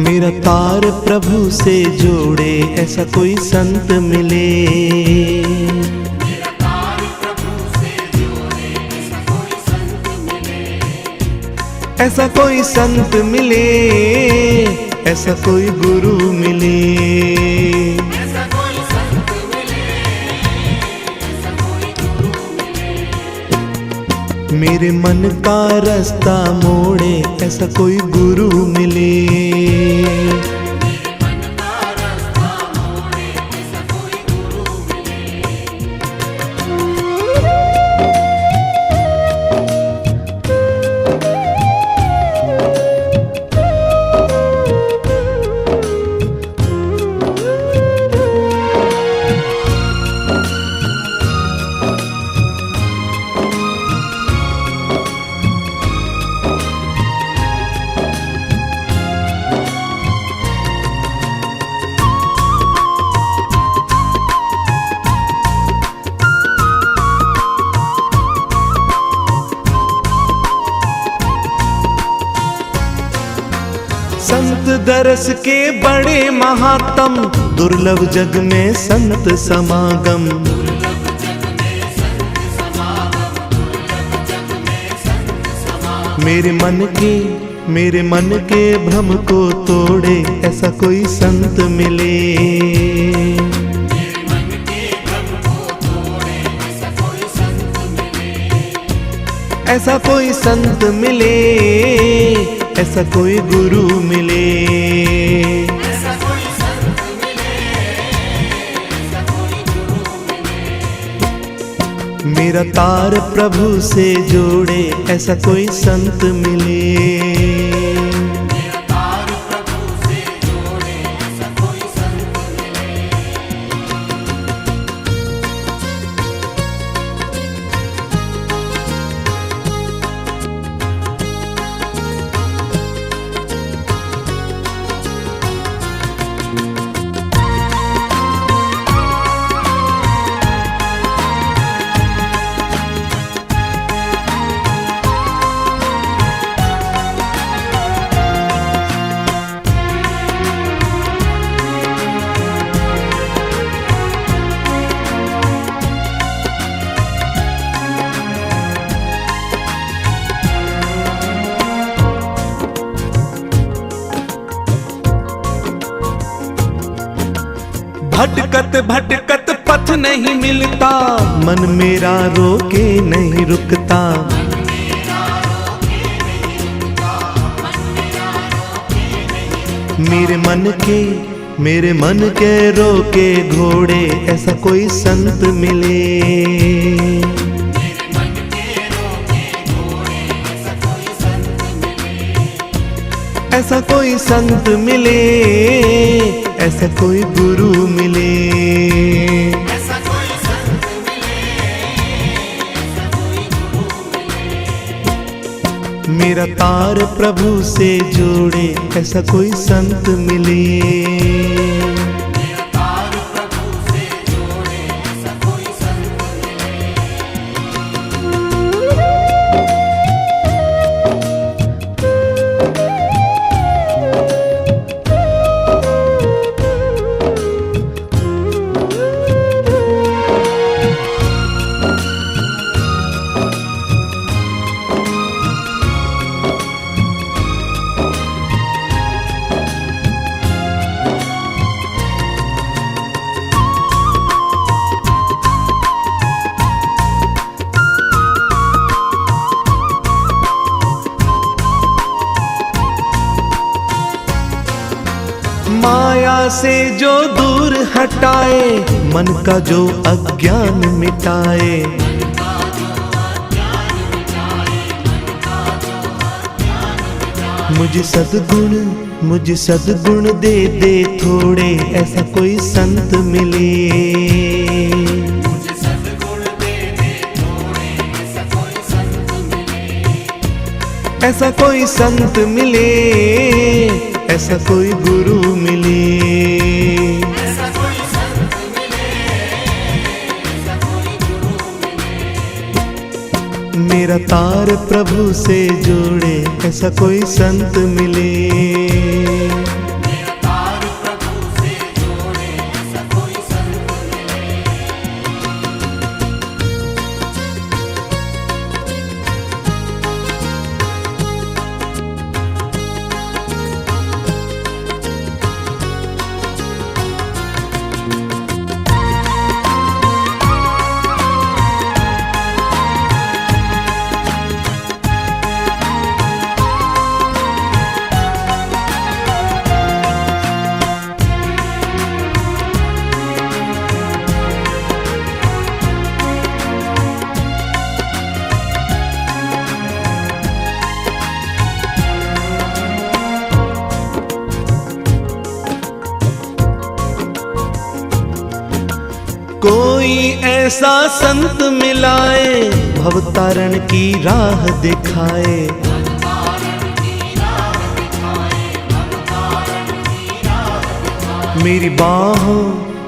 मेरा तार प्रभु से जोड़े ऐसा कोई संत मिले। मेरा तार प्रभु से जोड़े ऐसा कोई संत मिले। ऐसा कोई संत मिले, ऐसा कोई गुरु मिले। ऐसा कोई संत मिले, ऐसा कोई गुरु मिले। मेरे मन का रास्ता मोड़े ऐसा कोई गुरु मिले। मेरे मन का रास्ता मोड़े ऐसा कोई गुरु मिले। संत दरस के बड़े महात्म, दुर्लभ जग में संत समागम। दुर्लभ जग में संत समागम, दुर्लभ जग में संत समागम। मेरे मन के भ्रम को तोड़े ऐसा कोई संत मिले। मेरे मन के भ्रम को तोड़े ऐसा कोई संत मिले। ऐसा कोई संत मिले, ऐसा कोई गुरु मिले। ऐसा कोई संत मिले, ऐसा कोई गुरु मिले। मेरा तार प्रभु से जोड़े ऐसा कोई संत मिले। मेरा तार प्रभु से जोड़े ऐसा कोई संत मिले। भटकत भटकत पथ नहीं मिलता, मन मेरा रोके नहीं रुकता। मेरे मन के रोके घोड़े ऐसा कोई संत मिले। मेरे मन के रोके घोड़े ऐसा कोई संत मिले। ऐसा कोई संत मिले, ऐसा कोई गुरु मिले। ऐसा कोई संत मिले, ऐसा कोई गुरु मिले। मेरा तार प्रभु से जोड़े ऐसा कोई संत मिले। मेरा तार प्रभु से जोड़े ऐसा कोई संत मिले। माया से जो दूर हटाए, मन का जो अज्ञान मिटाए। मुझे सद्गुण दे दे थोड़े ऐसा कोई संत मिले। मुझे सद्गुण दे दे थोड़े ऐसा कोई संत मिले। ऐसा कोई संत मिले, ऐसा कोई गुरु मिले। ऐसा कोई संत मिले, ऐसा कोई गुरु मिले। मेरा तार प्रभु से जोड़े ऐसा कोई संत मिले। कोई ऐसा संत मिलाए, भवतारण की राह दिखाए।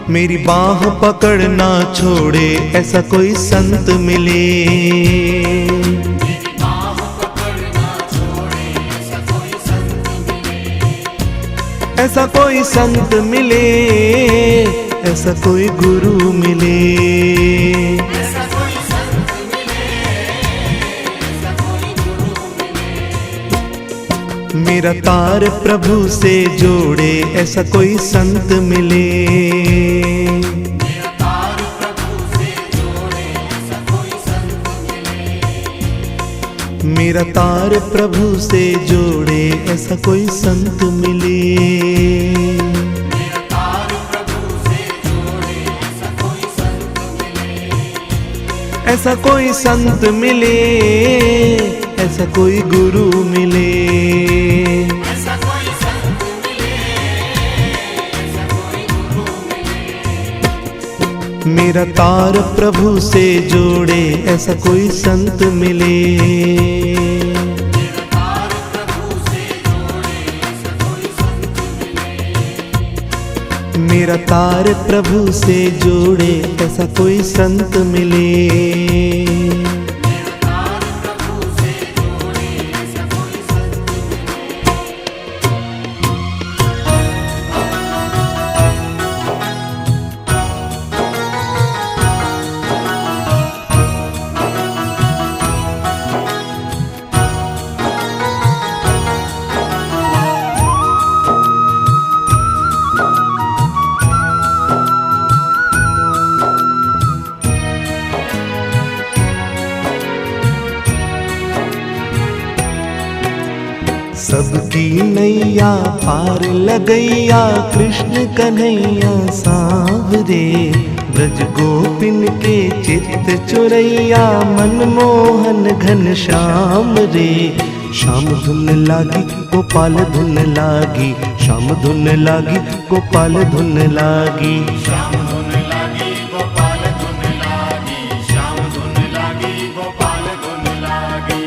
मेरी बाह पकड़ना छोड़े, ऐसा कोई संत मिले। ऐसा कोई संत मिले, ऐसा कोई गुरु मिले। मेरा तार प्रभु से जोड़े, ऐसा कोई संत मिले। मेरा तार प्रभु से जोड़े, ऐसा कोई संत मिले। ऐसा कोई संत मिले, ऐसा कोई गुरु मिले। मेरा तार प्रभु से जोड़े, ऐसा कोई संत मिले। मेरा तार प्रभु से जोड़े, ऐसा कोई संत मिले। सबकी नैया पार लगैया, कृष्ण कन्हैया सांवरे। ब्रज गोपिन के चित्त चुरैया, मनमोहन घन श्याम रे। श्याम धुन लागी गोपाल धुन लागी, श्याम धुन लागी गोपाल धुन लागी। श्याम धुन लागी गोपाल धुन लागी, श्याम धुन लागी गोपाल धुन लागी।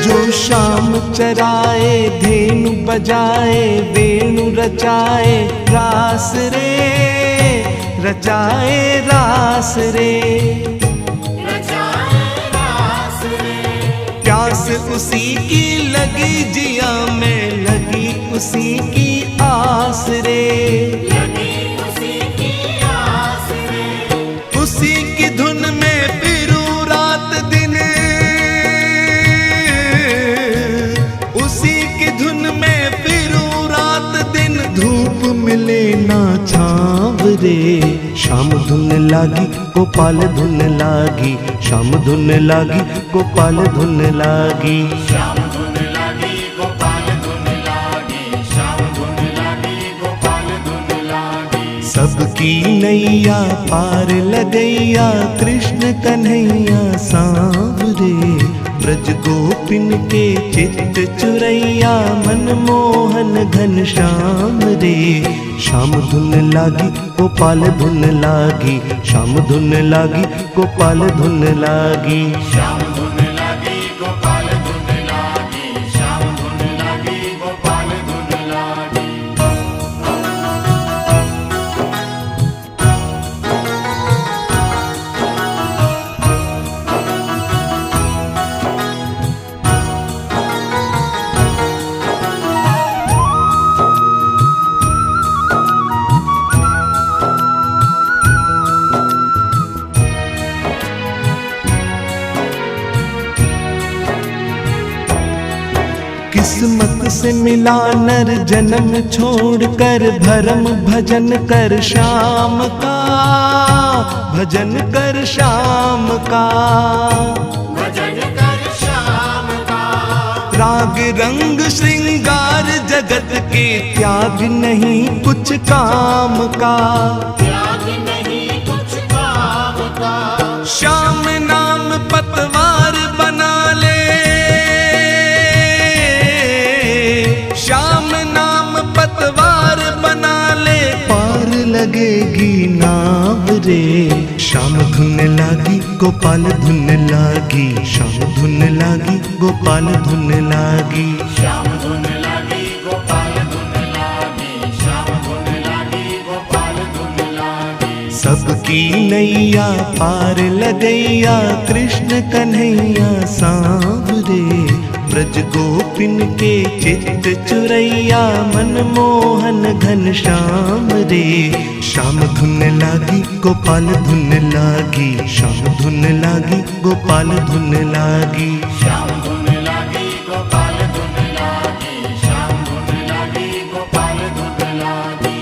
जो शाम चराए, धेनु बजाए, वेणु रचाए रास रे। रचाए रास रे, प्यास उसी की लगी जिया में, लगी उसी की आस रे। उसी की धुन में फिरूं रात दिन, उसी की धुन में फिरूं रात दिन। धूप मिले ना छाँव रे। श्याम धुन लागी गोपाल धुन लागी, श्याम धुन लागी गोपाल धुन लागी। श्याम धुन लागी गोपाल धुन लागी, श्याम धुन लागी गोपाल धुन लागी। सबकी नैया पार लगैया, कृष्ण कन्हैया सांवरे। ब्रज गोपिन के चित्त चुरैया, मनमोहन घन श्याम रे। श्याम धुन लागी गोपाल धुन लागी, श्याम धुन लागी गोपाल धुन लागी। श्याम धुन लागी गोपाल धुन लागी, श्याम धुन लागी गोपाल धुन लागी। किस्मत से मिला नर जन्म छोड़कर, भरम भजन कर श्याम का। भजन कर श्याम का, भजन कर श्याम का। राग रंग श्रृंगार जगत जगत के त्याग नहीं कुछ काम का, त्याग नहीं कुछ काम का। श्याम नाम पतवार बना ले, श्याम नाम पतवार बना ले, पार लगेगी नाव रे। श्याम धुन लागी गोपाल धुन लागी, श्याम धुन लागी गोपाल धुन लागी। श्याम धुन लागी गोपाल धुन लागी, श्याम धुन लागी गोपाल धुन लागी। सबकी नैया पार लगैया कृष्ण कन्हैया सांवरे। ब्रज गोपिन के चित्त चुरैया मनमोहन घन श्याम रे। श्याम धुन लागी गोपाल धुन लागी, श्याम धुन लागी गोपाल धुन लागी। श्याम धुन लागी गोपाल धुन लागी, श्याम धुन लागी गोपाल धुन लागी।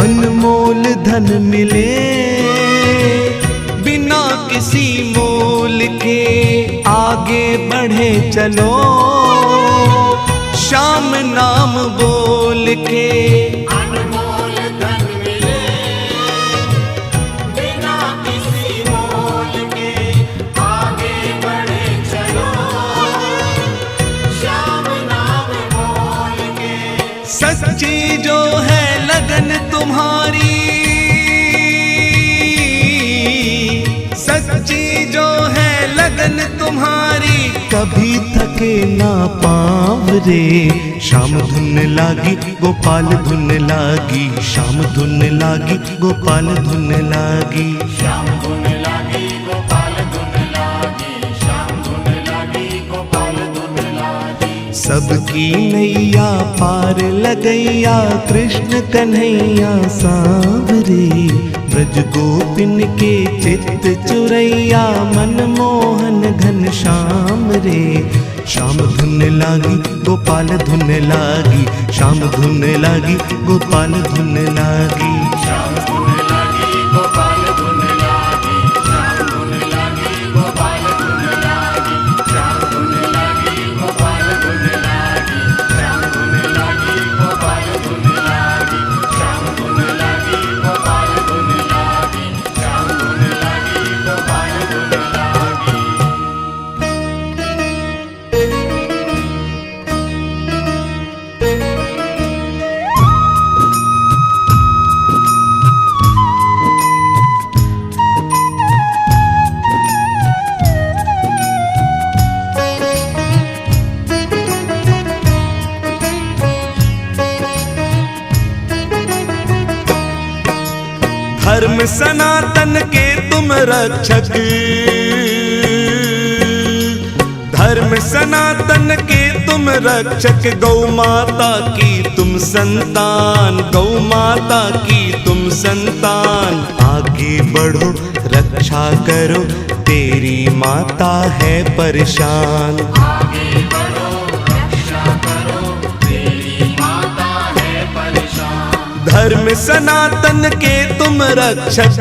अनमोल धन मिले बिना किसी मोल के, आगे बढ़े चलो श्याम नाम बोल के। अनमोल धन मिले बिना किसी मोल के, आगे बढ़े चलो श्याम नाम बोल के। सच्ची जो है लगन तुम्हारी, सच्ची जो है लगन तुम्हारी, कभी थके ना पाँव रे। श्याम धुन लागी गोपाल धुन लागी, श्याम धुन लागी गोपाल धुन लागी। श्याम धुन लागी गोपाल धुन लागी, श्याम धुन लागी गोपाल धुन लागी। सबकी नैया पार लगैया कृष्ण कन्हैया सांवरे। ब्रज गोपिन के चित्त चुरैया मनमोहन घन श्याम रे। श्याम धुन लागी गोपाल धुन लागी, श्याम धुन लागी गोपाल धुन लागी। श्याम धुन लागी गोपाल धुन लागी, श्याम धुन लागी गोपाल धुन लागी। श्याम धुन लागी गोपाल धुन लागी, श्याम धुन लागी गोपाल धुन लागी। श्याम धुन लागी गोपाल धुन लागी, श्याम धुन लागी गोपाल धुन लागी। धर्म सनातन के तुम रक्षक, धर्म सनातन के तुम रक्षक। गौ माता की तुम संतान, गौ माता की तुम संतान। आगे बढ़ो रक्षा करो तेरी माता है परेशान। आगे बढ़ो रक्षा करो तेरी माता है परेशान। धर्म सनातन के तुम रक्षक,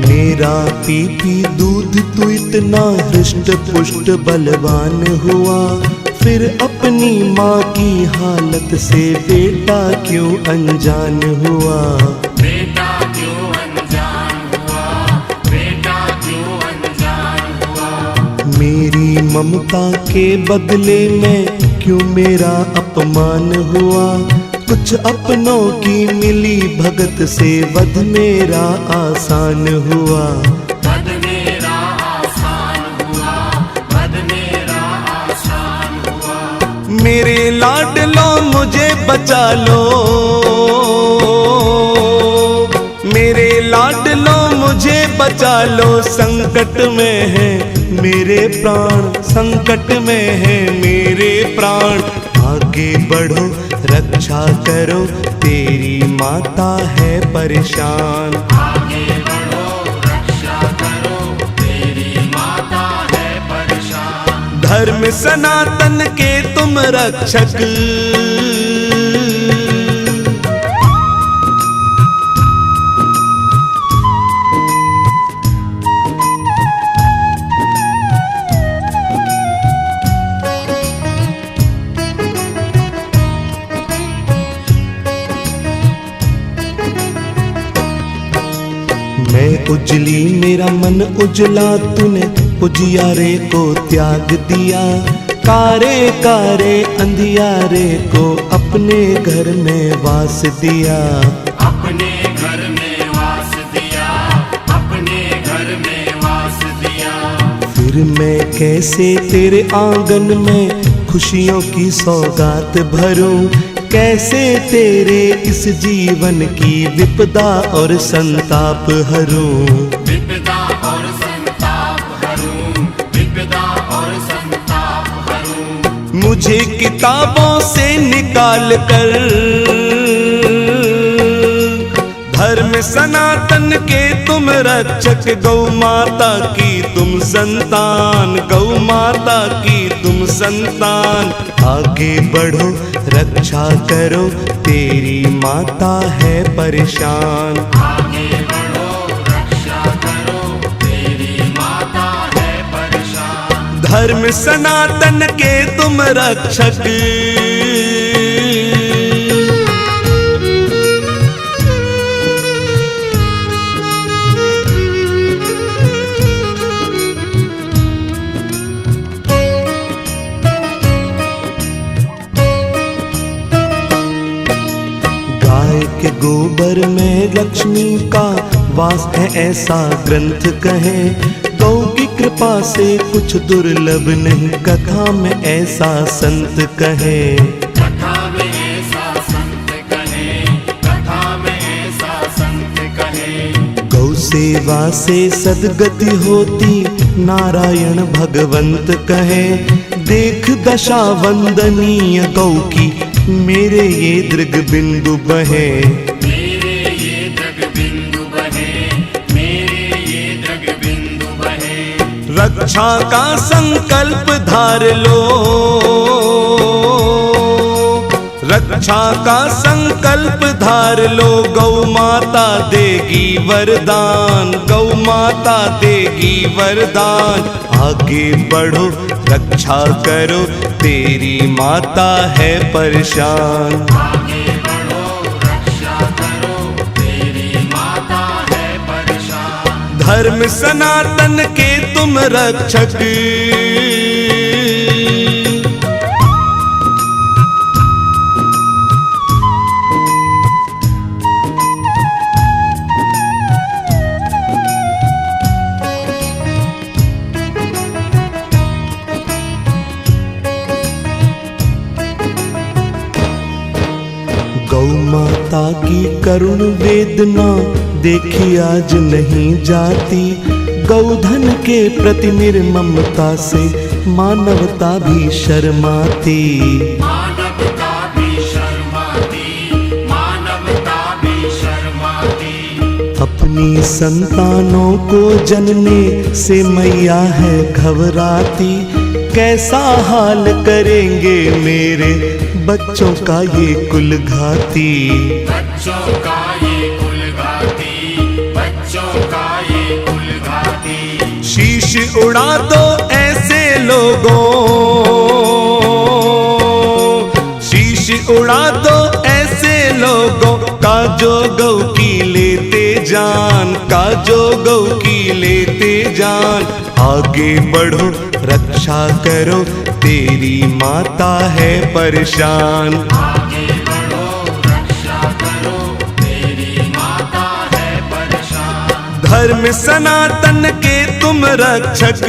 मेरा पी दूध तू इतना हृष्ट पुष्ट बलवान हुआ, फिर अपनी माँ की हालत से बेटा क्यों अनजान हुआ। बेटा क्यों अनजान हुआ, बेटा क्यों अनजान हुआ। मेरी ममता के बदले में क्यों मेरा अपमान हुआ। कुछ अपनों की मिली भगत से वध मेरा आसान हुआ। वध मेरा आसान हुआ, वध मेरा आसान हुआ। मेरे लाडलो मुझे बचा लो, मेरे लाडलो मुझे बचा लो, संकट में है मेरे प्राण, संकट में है मेरे प्राण। आगे बढ़ो रक्षा करो, तेरी माता है परेशान। आगे बढ़ो रक्षा करो, तेरी माता है परेशान। धर्म सनातन के तुम रक्षक, मैं उजली मेरा मन उजला, तूने उजियारे को त्याग दिया। कारे कारे अंधियारे को अपने घर में वास दिया। अपने घर में वास दिया, अपने घर में वास दिया। फिर मैं कैसे तेरे आंगन में खुशियों की सौगात भरूं, कैसे तेरे इस जीवन की विपदा और संताप हरूं। विपदा और संताप हरूं, विपदा और संताप हरूं। मुझे किताबों से निकाल कर धर्म सनातन के तुम रक्षक, गौ माता की तुम संतान, गौ माता की तुम संतान। आगे बढ़ो रक्षा करो, तेरी माता है परेशान। आगे बढ़ो रक्षा करो, तेरी माता है परेशान। धर्म सनातन के तुम रक्षक, के गोबर में लक्ष्मी का वास है ऐसा ग्रंथ कहे। गौ की कृपा से कुछ दुर्लभ नहीं, कथा में ऐसा संत कहे। कथा में ऐसा संत कहे, कथा में ऐसा संत कहे। गौ सेवा से सदगति होती, नारायण भगवंत कहे। देख दशा वंदनीय गौ की, मेरे ये दृग बिंदु बहे। मेरे ये दृग बिंदु बहे, मेरे ये दृग बिंदु बहे। रक्षा का संकल्प धार लो, रक्षा का संकल्प धार लो। गौ माता देगी वरदान, गौ माता देगी वरदान। आगे बढ़ो रक्षा करो, तेरी माता है परेशान। आगे बढ़ो रक्षा करो, तेरी माता है परेशान। धर्म सनातन के तुम रक्षक, गौ माता की करुण वेदना देखी आज नहीं जाती। गौधन के प्रति निर्ममता से मानवता भी शर्माती। मानवता भी शर्माती, मानवता भी शर्माती। अपनी संतानों को जनने से मैया है घबराती। कैसा हाल करेंगे मेरे बच्चों का ये कुलघाती। बच्चों का ये कुलघाती, बच्चों का ये कुलघाती। शीश उड़ा दो ऐसे लोगों, शीश उड़ा दो ऐसे लोगों का जो गौ की लेते जान, का जो गौ की लेते जान। आगे बढ़ो रक्षा करो, तेरी माता है परेशान। आगे बढ़ो रक्षा करो, तेरी माता है परेशान। धर्म सनातन के तुम रक्षक,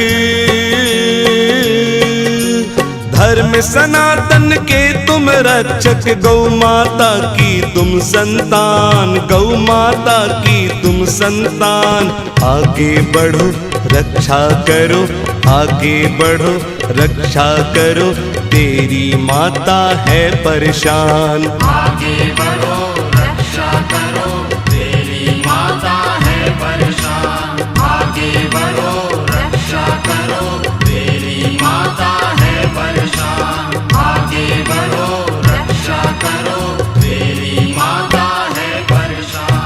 धर्म सनातन के तुम रक्षक, गौ माता की तुम संतान, गौ माता की तुम संतान। आगे बढ़ो रक्षा करो, आगे बढ़ो रक्षा करो, तेरी माता है परेशान। आगे बढ़ो रक्षा करो, तेरी माता है परेशान। आगे बढ़ो रक्षा करो, तेरी माता है परेशान। आगे बढ़ो रक्षा करो, तेरी माता है परेशान।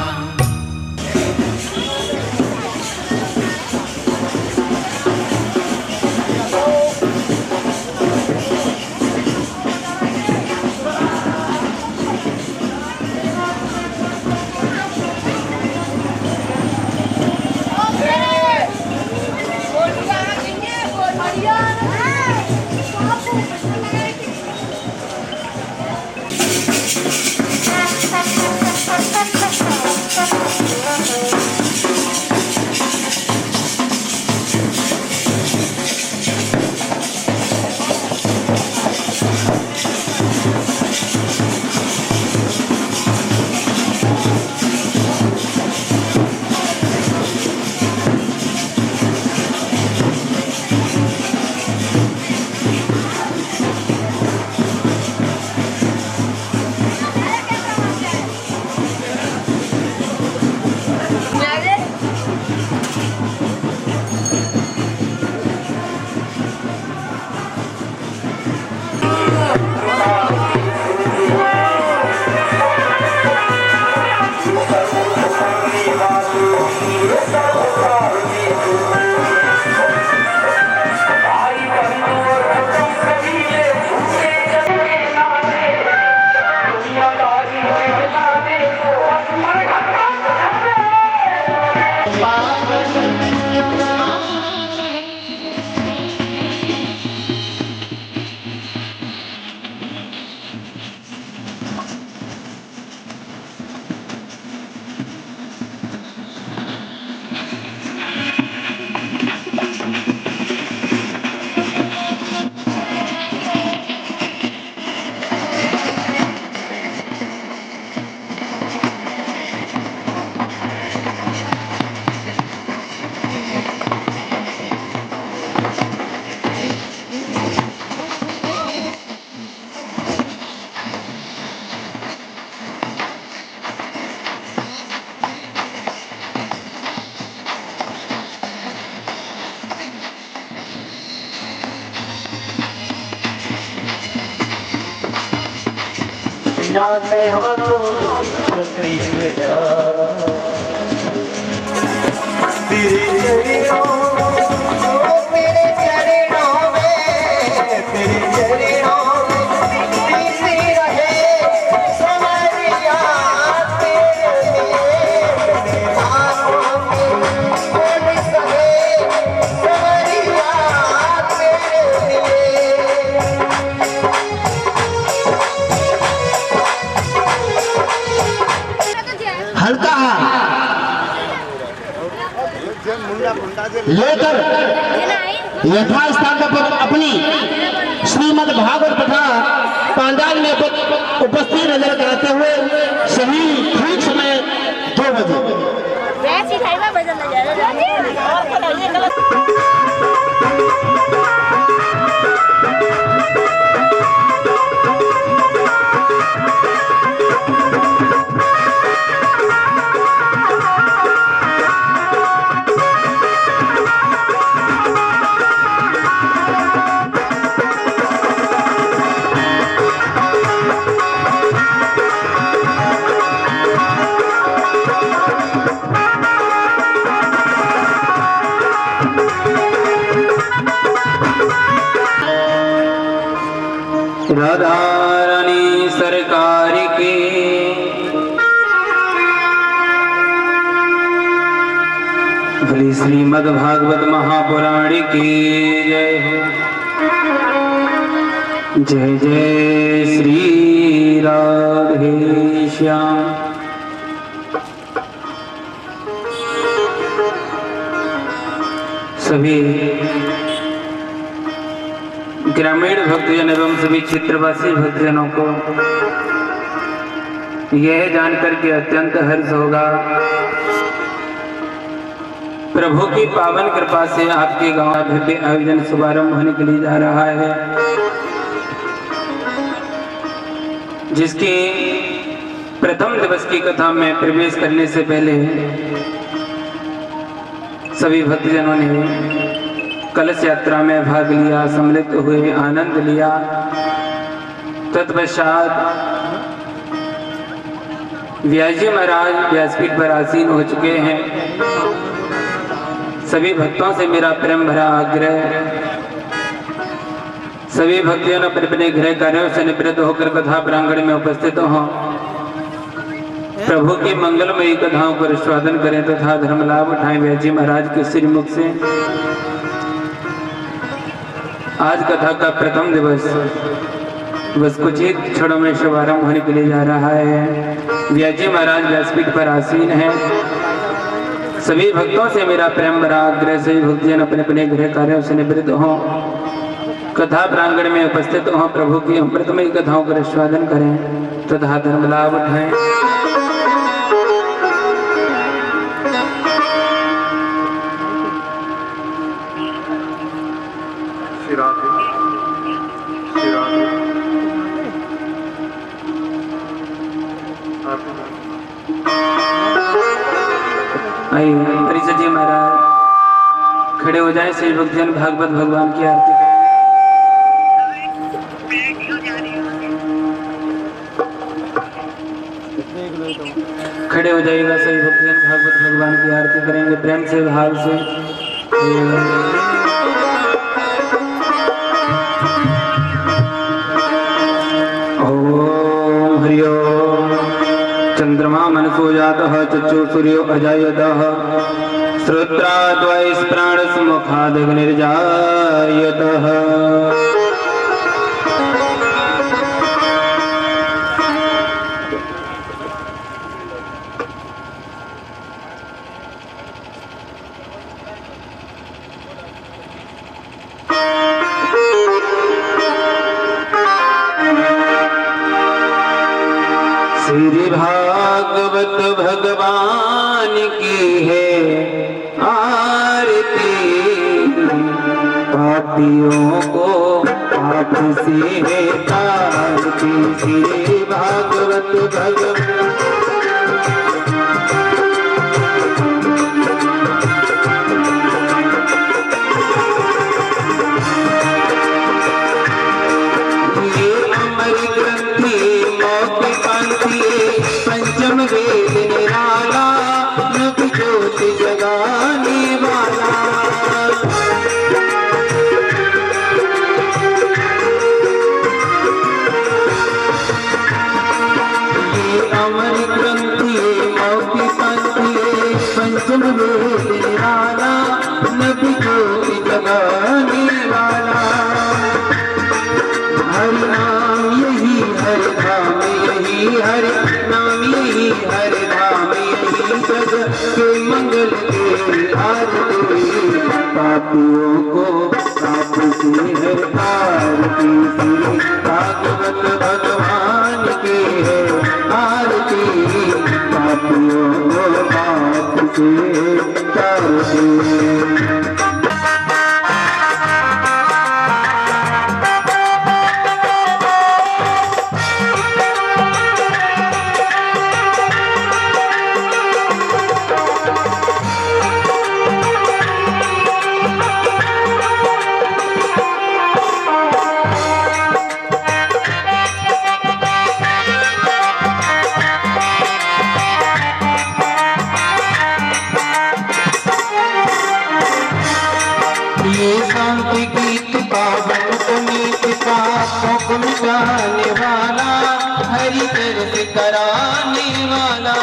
लेकर यथास्थान पर अपनी श्रीमद् भागवत कथा पांडाल में उपस्थित नजर कराते हुए सही ठीक समय 2 बजे। राधा रानी सरकार के भली श्रीमद् भागवत महापुराण की जय हो। जय जय श्री राधे श्याम। सभी ग्रामीण भक्तजन एवं सभी क्षेत्रवासी भक्तजनों को यह जानकर के अत्यंत हर्ष होगा, प्रभु की पावन कृपा से आपके गांव भव्य आयोजन शुभारंभ होने के लिए जा रहा है, जिसकी प्रथम दिवस की कथा में प्रवेश करने से पहले सभी भक्तजनों ने कलश यात्रा में भाग लिया, सम्मिलित हुए, आनंद लिया। तत्पश्चात व्यास जी महाराज व्यासपीठ पर आसीन हो चुके हैं। सभी भक्तों से मेरा प्रेम भरा आग्रह, सभी भक्तजन अपने अपने गृह कार्यों से निवृत्त होकर कथा प्रांगण में उपस्थित हों, प्रभु की मंगलमयी कथाओं को आस्वादन करें तथा धर्म लाभ उठाएं। व्यास जी महाराज के श्रीमुख से आज कथा का प्रथम दिवस बस कुछ ही क्षणों में शुभारंभ होने के लिए जा रहा है। व्यास जी महाराज व्यासपीठ पर आसीन है। सभी भक्तों से मेरा प्रेम भरा आग्रह, सभी भक्तजन अपने अपने गृह कार्यों से निवृत्त हों, कथा प्रांगण में उपस्थित हों, प्रभु की अमृतमयी कथाओं का आस्वादन करें तथा धर्म लाभ उठाएं। आइए परिषद जी महाराज खड़े हो जाएं। श्री भक्तजन भागवत भगवान की आरती खड़े हो जाइएगा। सभी भक्तजन भागवत भगवान की आरती करेंगे प्रेम से, भाव से। ओम हरि ओम। चंद्रमा मनसो जातः चक्षु सूर्यो अजायतः श्रोत्राद्वै प्राणसमुखादग्निर्जायतः। श्री भागवत भगवान की है आरती, पापियों को पाप से है तारती। श्री भागवत भगवान पंचम वेद निराला, नभ ज्योति जगाने वाला। ये अमर ग्रंथि मौखि पंथि, पंचम वेद निराला, नभ ज्योति जगाने वाला। हरि नाम यही हरि धाम, यही हरि नाम, यही हरि धाम, यही जग के मंगल के आरती। पापियों को पाप से है आरती। भागवत भगवान की है आरती, पापियों को पाप से तारती। शांति गीत पावन पुनीत पापों को मिटाने वाला, हरि दर्द कराने वाला।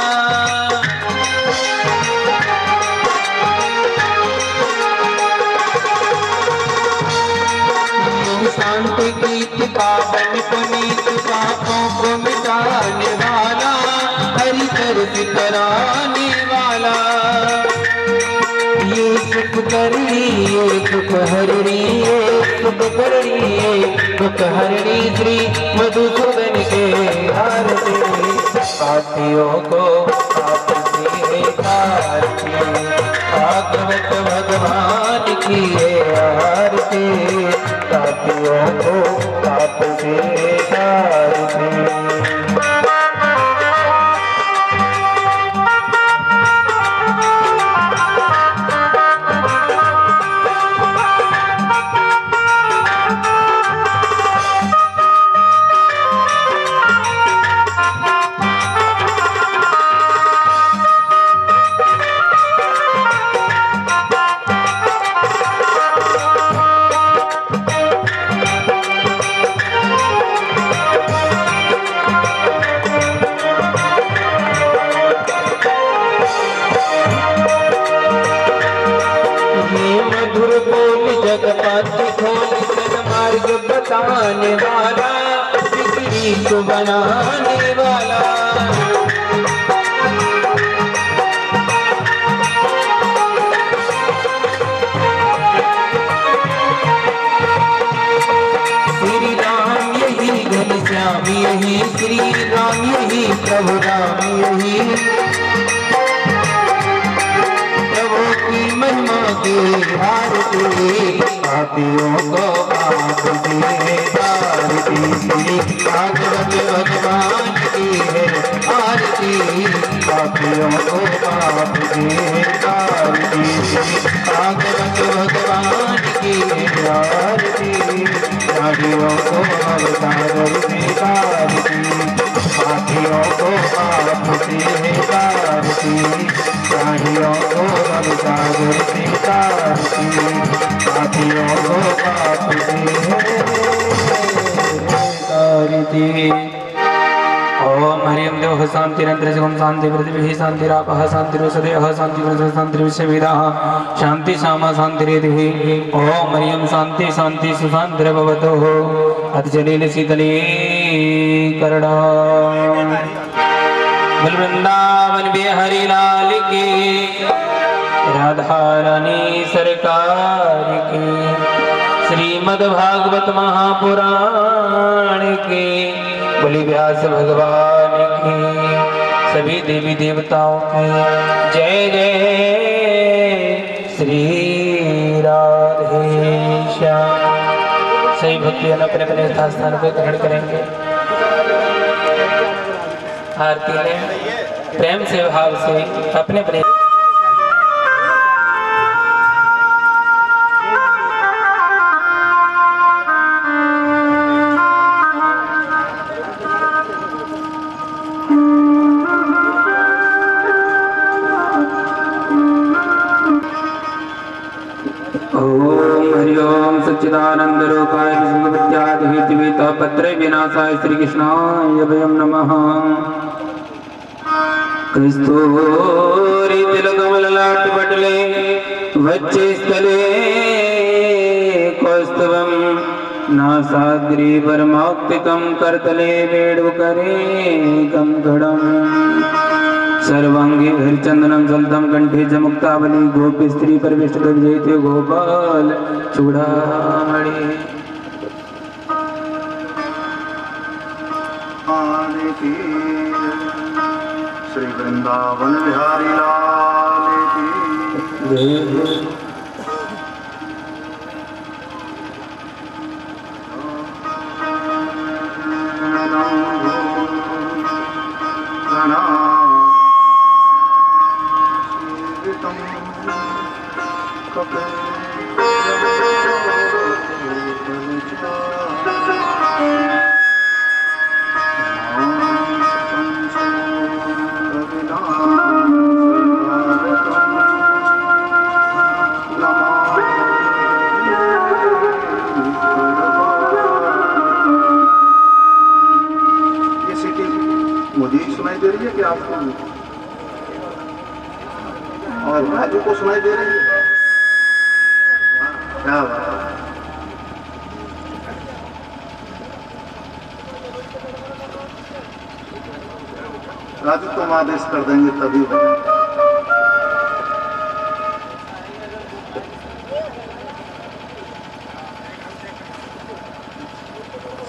शांति गीत पावन पुनीत पापों को मिटाने वाला, हरि दर्द कराने वाला। ये सुख करनी, ये सुख हरनी, ये सुख करणी दुख हरणी श्री मधुसूदन के आरती पापियों को पाप से तारती भागवत भगवान की आरती पापियों को पाप से तारती। मार्ग बताने वाला बिगड़ी को बनाने वाला श्री राम यही घनश्याम यही श्री राम यही प्रभु राम यही प्रभु की महिमा की आरती पापियों को पाप से तारती श्री भागवत भगवान की है आरती पापियों को पाप से तारती श्री भागवत भगवान की है आरती पापियों को अवतार से तारती पापियों को पाप से तारती पापियों को अवतार से तारती पापियों को पाप से तारती। ओम हरिओम देव शांति नंद्रजगम शांति पृथ्वी शांति रापः शांति रोषदेह शांति वृद्ध शांति विश्वविदाः शांति श्यामा शांति रेदिः। ओम हरिओम शांति शांति सुशांति भवतु अतिजलील शीतली करुणा। बोल वृंदावन बिहारी लाल की राधा रानी सरकार की श्रीमद् भागवत महापुराण की बोली व्यास भगवान की सभी देवी देवताओं की जय जय श्री राधे श्याम। सही भक्तियों अपने अपने स्थान पर ग्रहण करेंगे। आरती में प्रेम से भाव से अपने अपने सच्चिदानंद रूपाय विष्णुविद्यादिहेतुवेता पत्र विनाशाय श्री कृष्णाय वयं नमः। कस्तूरी तिलकमललाट पटले वच्चे स्थले कौस्तुभं नासाग्रे परमाक्तिकं करतले वेणुकरे कंकणम् सर्वांगे हरिचंदनम जलदम कंठे च मुक्तावली गोपी स्त्री परमेष्ट विजयते गोपाल चूड़ामणि। श्री वृंदावन बिहारी लाल की मुझे सुनाई दे रही है कि आपको और राजू को सुनाई दे रही है? क्या बात है। राजू तुम आदेश कर देंगे तभी बनेगा।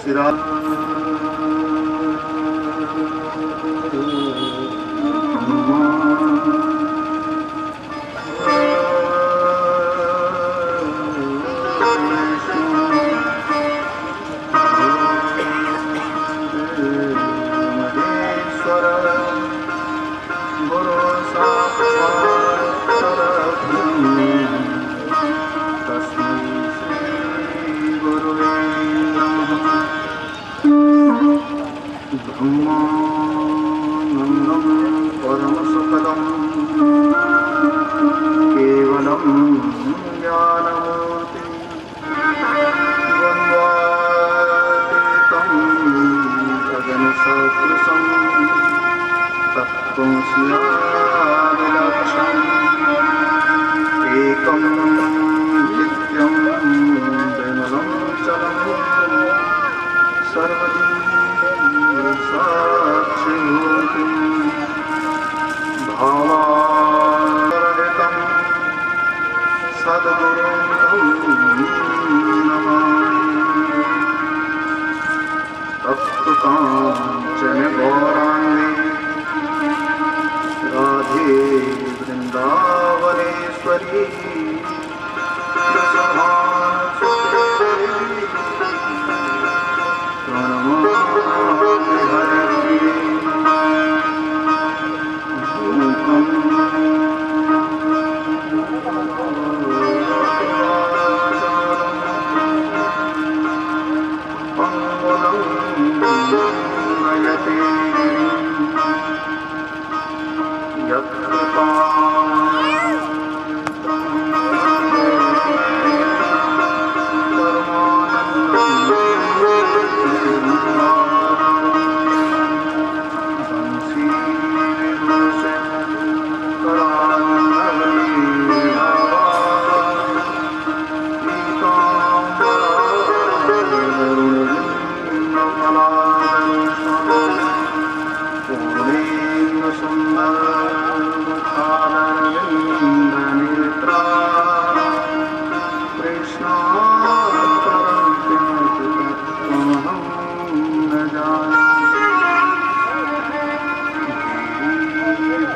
सिरा एकं नित्यं विमलं चलं सर्वदी साक्षिभूतिं भावारहितं सद्गुरुं नमामि। तप्तकाञ्चन गौराङ्गी राधे वृंदावनेश्वरी प्रणमामि हरिप्रिये नयते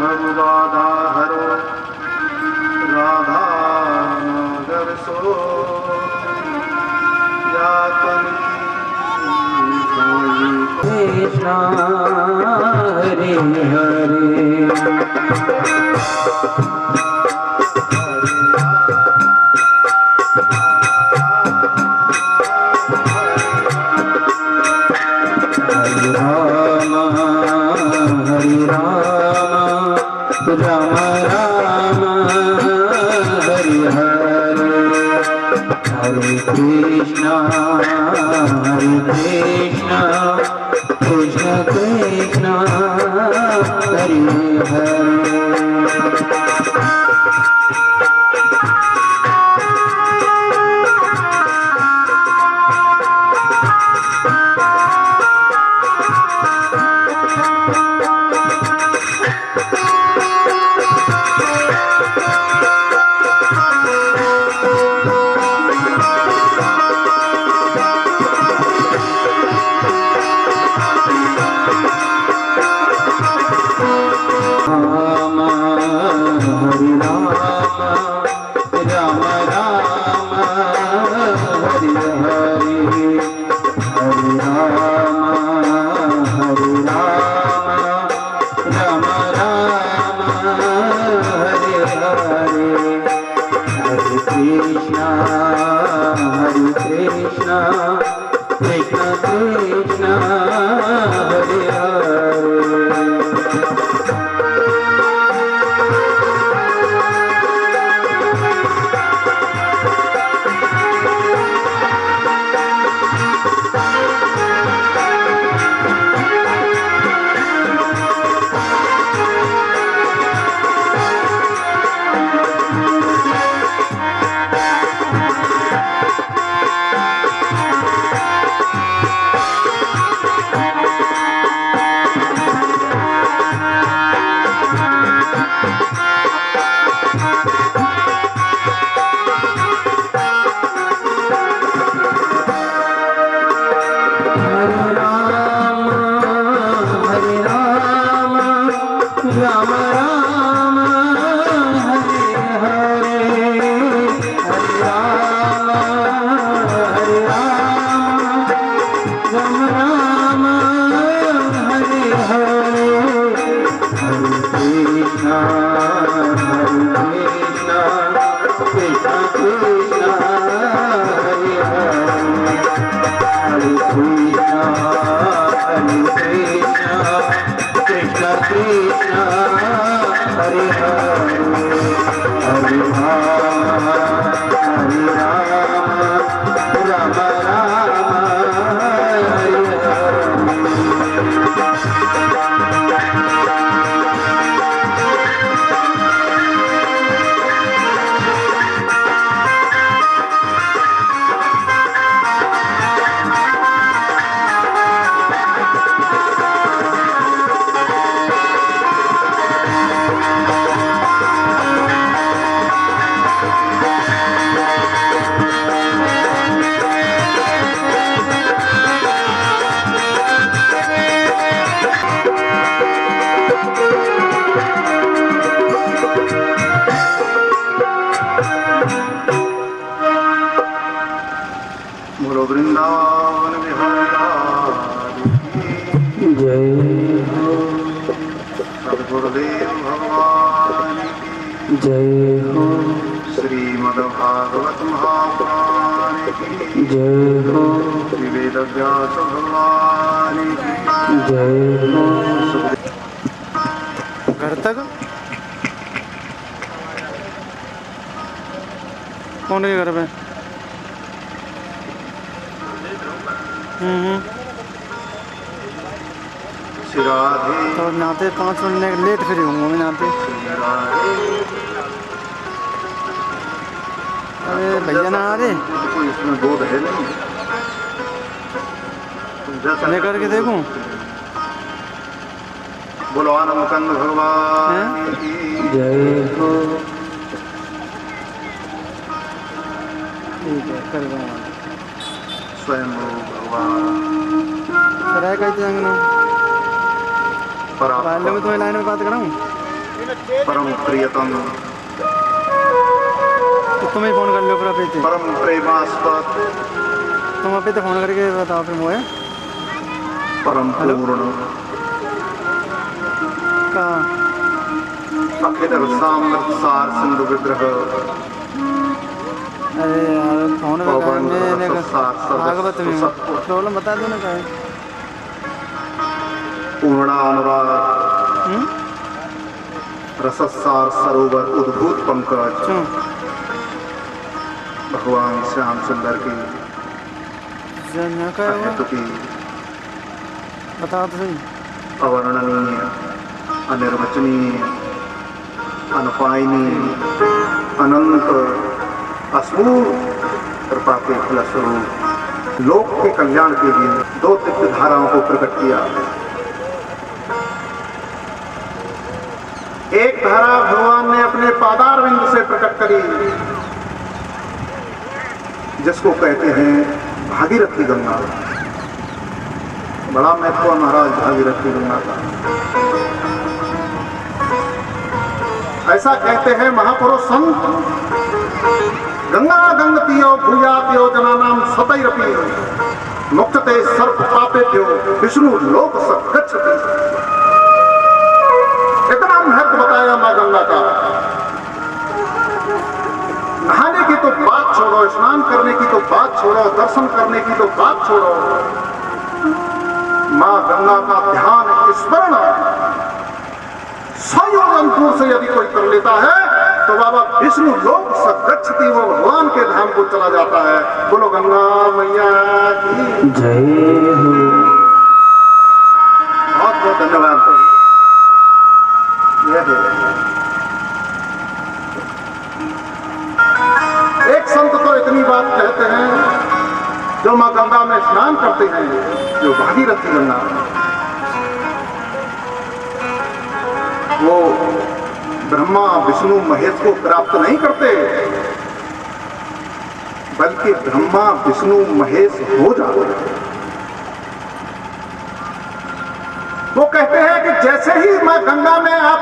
भगवादाहरो राधा नागर सो कृष्णा हरे हरे राम राम हरे हरे हरे कृष्णा कृष्ण कृष्ण हरे हरे वासुदेव भगवान की जय हो, श्रीमद्भागवत महापुराण की जय हो, श्री वेद व्यास भगवान की जय हो। घर तक कौन के घर पे? श्री राधे तो नहाते 5 मिनट लेट फ्री हूँ मैं नहाते। श्री राधे अरे भैया नहा रहे, कोई इसमें बोध है नहीं। तुम जैसा मैं करके देखूं? बोलो आनंद कंद भगवान की जय हो, ठीक है कर दूँगा। स्वयं भगवान सर है कहते हैं ना परात्पर में तुम्हें लाइन में बात कराऊँ परम प्रियतम तो तुम्हें फ़ोन कर लो फिर पे थे परम प्रेमास्पद तुम आप तो फ़ोन करके बताओ फिर मुझे परम हेलो? पूर्ण कहाँ अखिल सामर्थ सार सिंधु विग्रह अरे यार फ़ोन पे कहा पवन मैंने रससार सदस्य भागवत में हूँ। सत्पुरुष। प्रॉब्लम बता दो ना क्या है। पूर्णा अनुराग रससार सरोवर उद्भूत पंकज क्यों भगवान श्याम सुंदर की यहाँ का है अहित वो? की बताओ तो सही। अवर्णनीय अनिर्वचनीय अनपायनीय अनंत असूर कृपा के फलस्वरूप लोक के कल्याण के लिए 2 दिव्य धाराओं को प्रकट किया। एक धारा भगवान ने अपने पादारविंद से प्रकट करी जिसको कहते हैं भागीरथी गंगा। बड़ा महत्व है महाराज भागीरथी गंगा का। ऐसा कहते हैं महापुरुष संत गंगा गंगतियो भूयातियो जनानाम सतैरपि मुक्तते सर्प पापेभ्यो विष्णु लोक सगच्छति। इतना महत्व बताया मां गंगा का। नहाने की तो बात छोड़ो, स्नान करने की तो बात छोड़ो, दर्शन करने की तो बात छोड़ो, मां गंगा का ध्यान स्मरण संयोजन दूर से यदि कोई कर लेता है तो बाबा विष्णु लोक सगच्छति, वो भगवान के धाम को चला जाता है। बोलो गंगा मैया की जय हो। बहुत बहुत धन्यवाद। एक संत तो इतनी बात कहते हैं जो मां गंगा में स्नान करते हैं, जो भागीरथी गंगा, वो ब्रह्मा विष्णु महेश को प्राप्त नहीं करते, बल्कि ब्रह्मा विष्णु महेश हो जाते हैं। वो कहते हैं कि जैसे ही मां गंगा में आप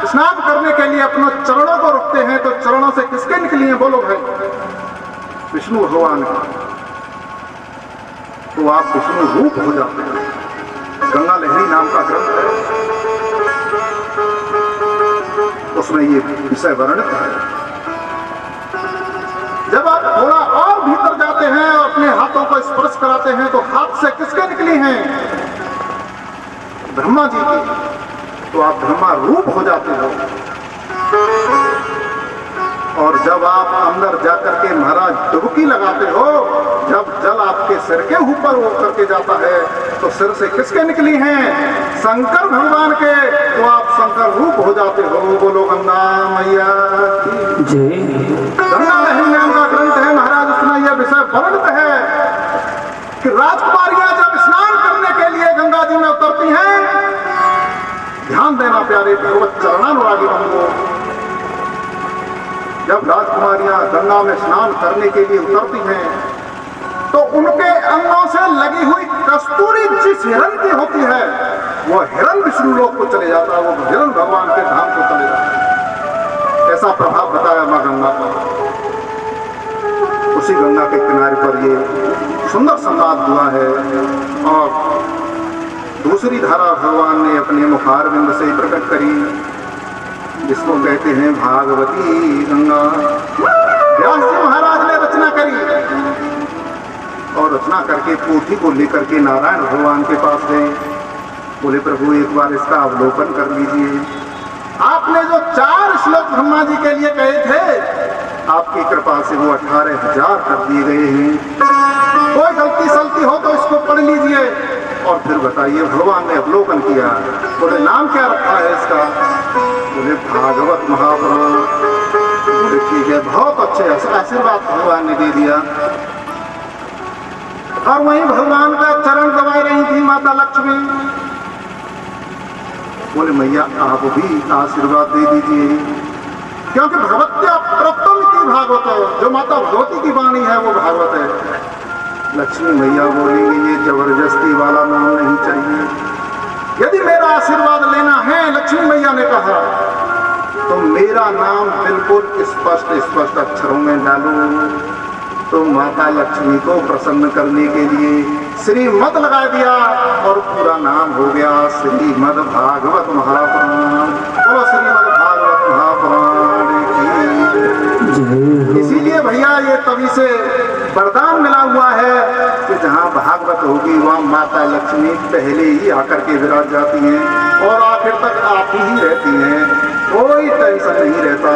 स्नान करने के लिए अपने चरणों को रखते हैं तो चरणों से किसके निकली हैं? बोलो भाई, विष्णु भगवान का। तो आप विष्णु रूप हो जाते हैं। गंगा लहरी नाम का ग्रंथ है, उसमें ये विषय वर्णित है। जब आप थोड़ा और भीतर जाते हैं और अपने हाथों को स्पर्श कराते हैं तो हाथ से किसके निकली हैं? ब्रह्मा जी की। तो आप ब्रह्मा रूप हो जाते हो। और जब आप अंदर जाकर के महाराज डुबकी लगाते हो, जब जल आपके सिर के ऊपर वो करके जाता है तो सिर से किसके निकली हैं? शंकर भगवान के। तो आप शंकर रूप हो जाते हो। बोलो गंगा मैया की जय। गंगा लहरी नाम का ग्रंथ है महाराज, उसमें यह विषय वर्णित है कि राजकुमारियां जब स्नान करने के लिए गंगा जी में उतरती हैं, ध्यान देना प्यारे भगवत चरणानुरागी बंधुओं, जब राजकुमारियां गंगा में स्नान करने के लिए उतरती हैं तो उनके अंगों से लगी हुई कस्तूरी जिस हिरण की होती है वो हिरण विष्णु लोक को चले जाता है, वो हिरण भगवान के धाम को चले जाता है। ऐसा प्रभाव बताया मां गंगा का। उसी गंगा के किनारे पर ये सुंदर संवाद हुआ है। और दूसरी धारा भगवान ने अपने मुखारविंद से प्रकट करी इसको कहते हैं भागवती गंगा। व्यास जी महाराज ने रचना करी और रचना करके पोथी को लेकर के नारायण भगवान के पास गए। बोले प्रभु एक बार इसका अवलोकन कर लीजिए। आपने जो 4 श्लोक ब्रह्मा जी के लिए कहे थे, आपकी कृपा से वो 18,000 कर दिए गए हैं। कोई गलती सलती हो तो इसको पढ़ लीजिए और फिर बताइए। भगवान ने अवलोकन किया। बोले नाम क्या रखा है इसका? बोले भागवत महापुराण। बोले ठीक है, बहुत अच्छे आशीर्वाद भगवान ने दे दिया। और वहीं भगवान का चरण दबा रही थी माता लक्ष्मी। बोले मैया आप भी आशीर्वाद दे दीजिए, क्योंकि भगवत्या प्रथम की भागवत है, जो माता भगवती की वाणी है वो भागवत है। लक्ष्मी मैया बोलेंगे ये जबरदस्ती वाला नाम नहीं चाहिए। यदि मेरा आशीर्वाद लेना है, लक्ष्मी मैया ने कहा, तो मेरा नाम बिल्कुल स्पष्ट अक्षरों में डालो। तो माता लक्ष्मी को प्रसन्न करने के लिए श्रीमद लगा दिया और पूरा नाम हो गया श्रीमद भागवत महापुराण। बोलो श्रीमद भागवत महापुराण की। इसीलिए भैया ये तभी से वरदान मिला हुआ है कि जहाँ भागवत होगी वहाँ माता लक्ष्मी पहले ही आकर के विराज जाती हैं और आखिर तक आप ही रहती हैं, कोई टेंशन नहीं रहता।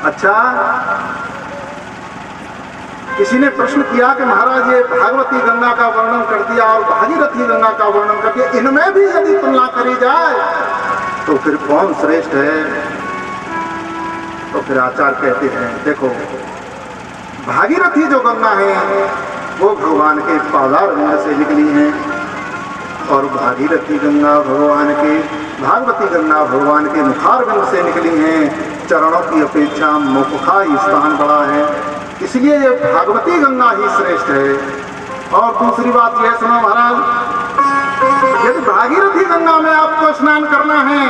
अच्छा, किसी ने प्रश्न किया कि महाराज ये भागवती गंगा का वर्णन कर दिया और भागीरथी गंगा का वर्णन कर दिया, इनमें भी यदि तुलना करी जाए तो फिर कौन श्रेष्ठ है? तो फिर आचार्य कहते हैं देखो, भागीरथी जो गंगा है वो भगवान के पादारविंद से निकली है और भागीरथी गंगा भगवान के भागवती गंगा भगवान के मुखारविंद से निकली हैं। चरणों की अपेक्षा मुख का ही स्थान बड़ा है, इसलिए ये भागवती गंगा ही श्रेष्ठ है। और दूसरी बात यह सुनो महाराज, यदि भागीरथी गंगा में आपको स्नान करना है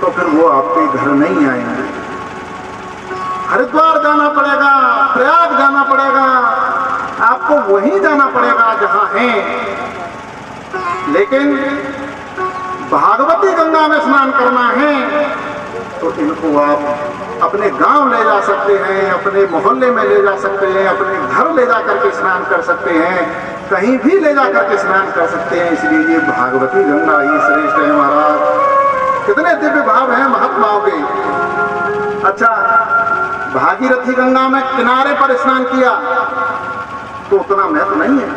तो फिर वो आपके घर नहीं आएंगे, हरिद्वार जाना पड़ेगा, प्रयाग जाना पड़ेगा, आपको वहीं जाना पड़ेगा जहां है। लेकिन भागवती गंगा में स्नान करना है तो इनको आप अपने गांव ले जा सकते हैं, अपने मोहल्ले में ले जा सकते हैं, अपने घर ले जा करके स्नान कर सकते हैं, कहीं भी ले जा करके स्नान कर सकते हैं। इसलिए ये भागवती गंगा ही श्रेष्ठ है महाराज। कितने दिव्य भाव हैं महात्माओं के। अच्छा, भागीरथी गंगा में किनारे पर स्नान किया तो उतना महत्व नहीं है।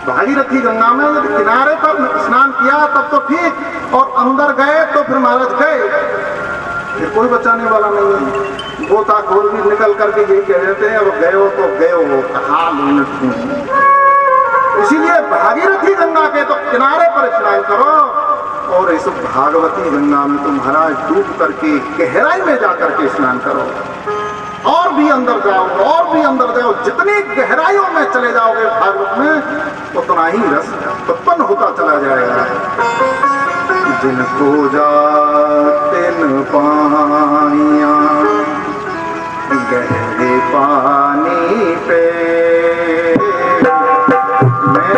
भागीरथी गंगा में यदि किनारे पर स्नान किया तब तो ठीक, और अंदर गए तो फिर महाराज गए, फिर कोई बचाने वाला नहीं है। गोताखोर भी निकल करके यही कह देते हैं अब गए हो तो गए हो, कहा इसीलिए भागीरथी गंगा के तो किनारे पर स्नान करो और इस भागवती गंगा में तो महाराज डूब करके गहराई में जा करके स्नान करो, और भी अंदर जाओ और भी अंदर जाओ। जितनी गहराइयों में चले जाओगे भागवत में उतना ही रस उत्पन्न होता चला जाएगा। जिनको जाते न पानिया गहरे पानी पे मैं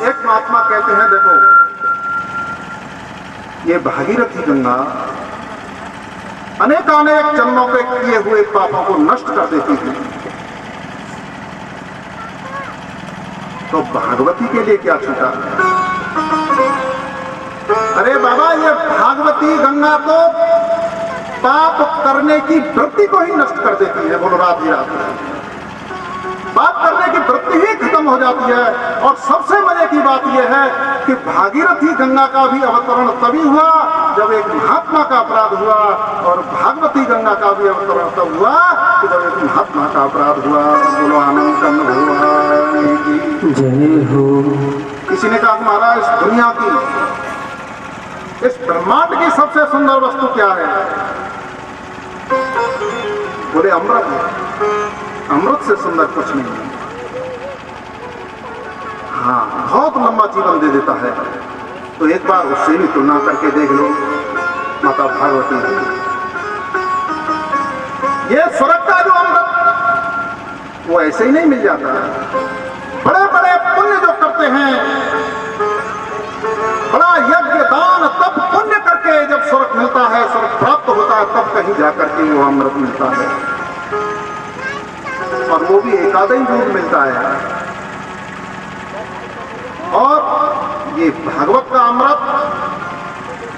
एक महात्मा कहते हैं देखो, ये भागीरथी गंगा अनेकानेक जन्मों के किए हुए पापों को नष्ट कर देती थी, तो भागवती के लिए क्या छूटा? अरे बाबा, ये भागवती गंगा तो पाप करने की वृत्ति को ही नष्ट कर देती है। बोलो राधे राधे। पाप करने की वृत्ति ही खत्म हो जाती है। और सबसे मजे की बात यह है कि भागीरथी गंगा का भी अवतरण तभी हुआ जब एक महात्मा का अपराध हुआ, और भागवती गंगा का भी अवतरण तब हुआ कि जब एक महात्मा का अपराध हुआ। बोलो आनंद कंद भगवान की जय हो। किसी ने कहा महाराज, इस दुनिया की, इस ब्रह्मांड की सबसे सुंदर वस्तु क्या है? बोले अमृत। अमृत से सुंदर कुछ नहीं है। हाँ, बहुत लंबा जीवन दे देता है। तो एक बार उससे भी तुलना करके देख लो। माता भागवती है। ये स्वर्ग का जो अमृत वो ऐसे ही नहीं मिल जाता। बड़े बड़े पुण्य जो करते हैं, बड़ा यज्ञ दान तप पुण्य करके जब स्वर्ग मिलता है, स्वर्ग प्राप्त होता है, तब कहीं जाकर के वो अमृत मिलता है, और वो भी एकादश रूप मिलता है। और ये भागवत का अमृत,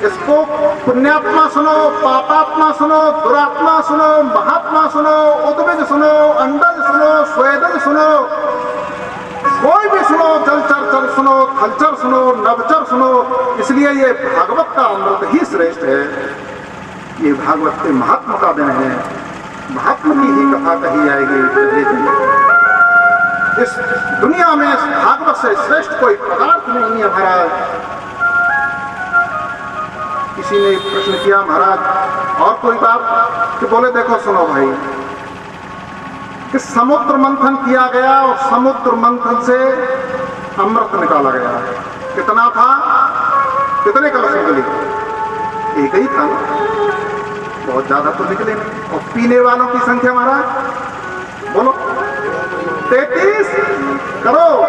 इसको पुण्यात्मा सुनो, पापात्मा सुनो, दुरात्मा सुनो, महात्मा सुनो, उद्भिज सुनो, अंडज सुनो, स्वेदज सुनो, कोई भी सुनो, जलचर चर सुनो, थलचर सुनो, नवचर सुनो। इसलिए ये भागवत का अमृत ही श्रेष्ठ है। ये भागवत के महात्मा का दिन है। महात्मा की ही कथा कही जाएगी पहले दिन। इस दुनिया में इस भागवत से श्रेष्ठ कोई पदार्थ नहीं है महाराज। किसी ने प्रश्न किया, महाराज और कोई बात? कि बोले देखो सुनो भाई, कि समुद्र मंथन किया गया और समुद्र मंथन से अमृत निकाला गया। कितना था? कितने कलश निकले? एक ही था, बहुत ज्यादा तो निकले नहीं। और पीने वालों की संख्या महाराज बोलो 33 करोड़।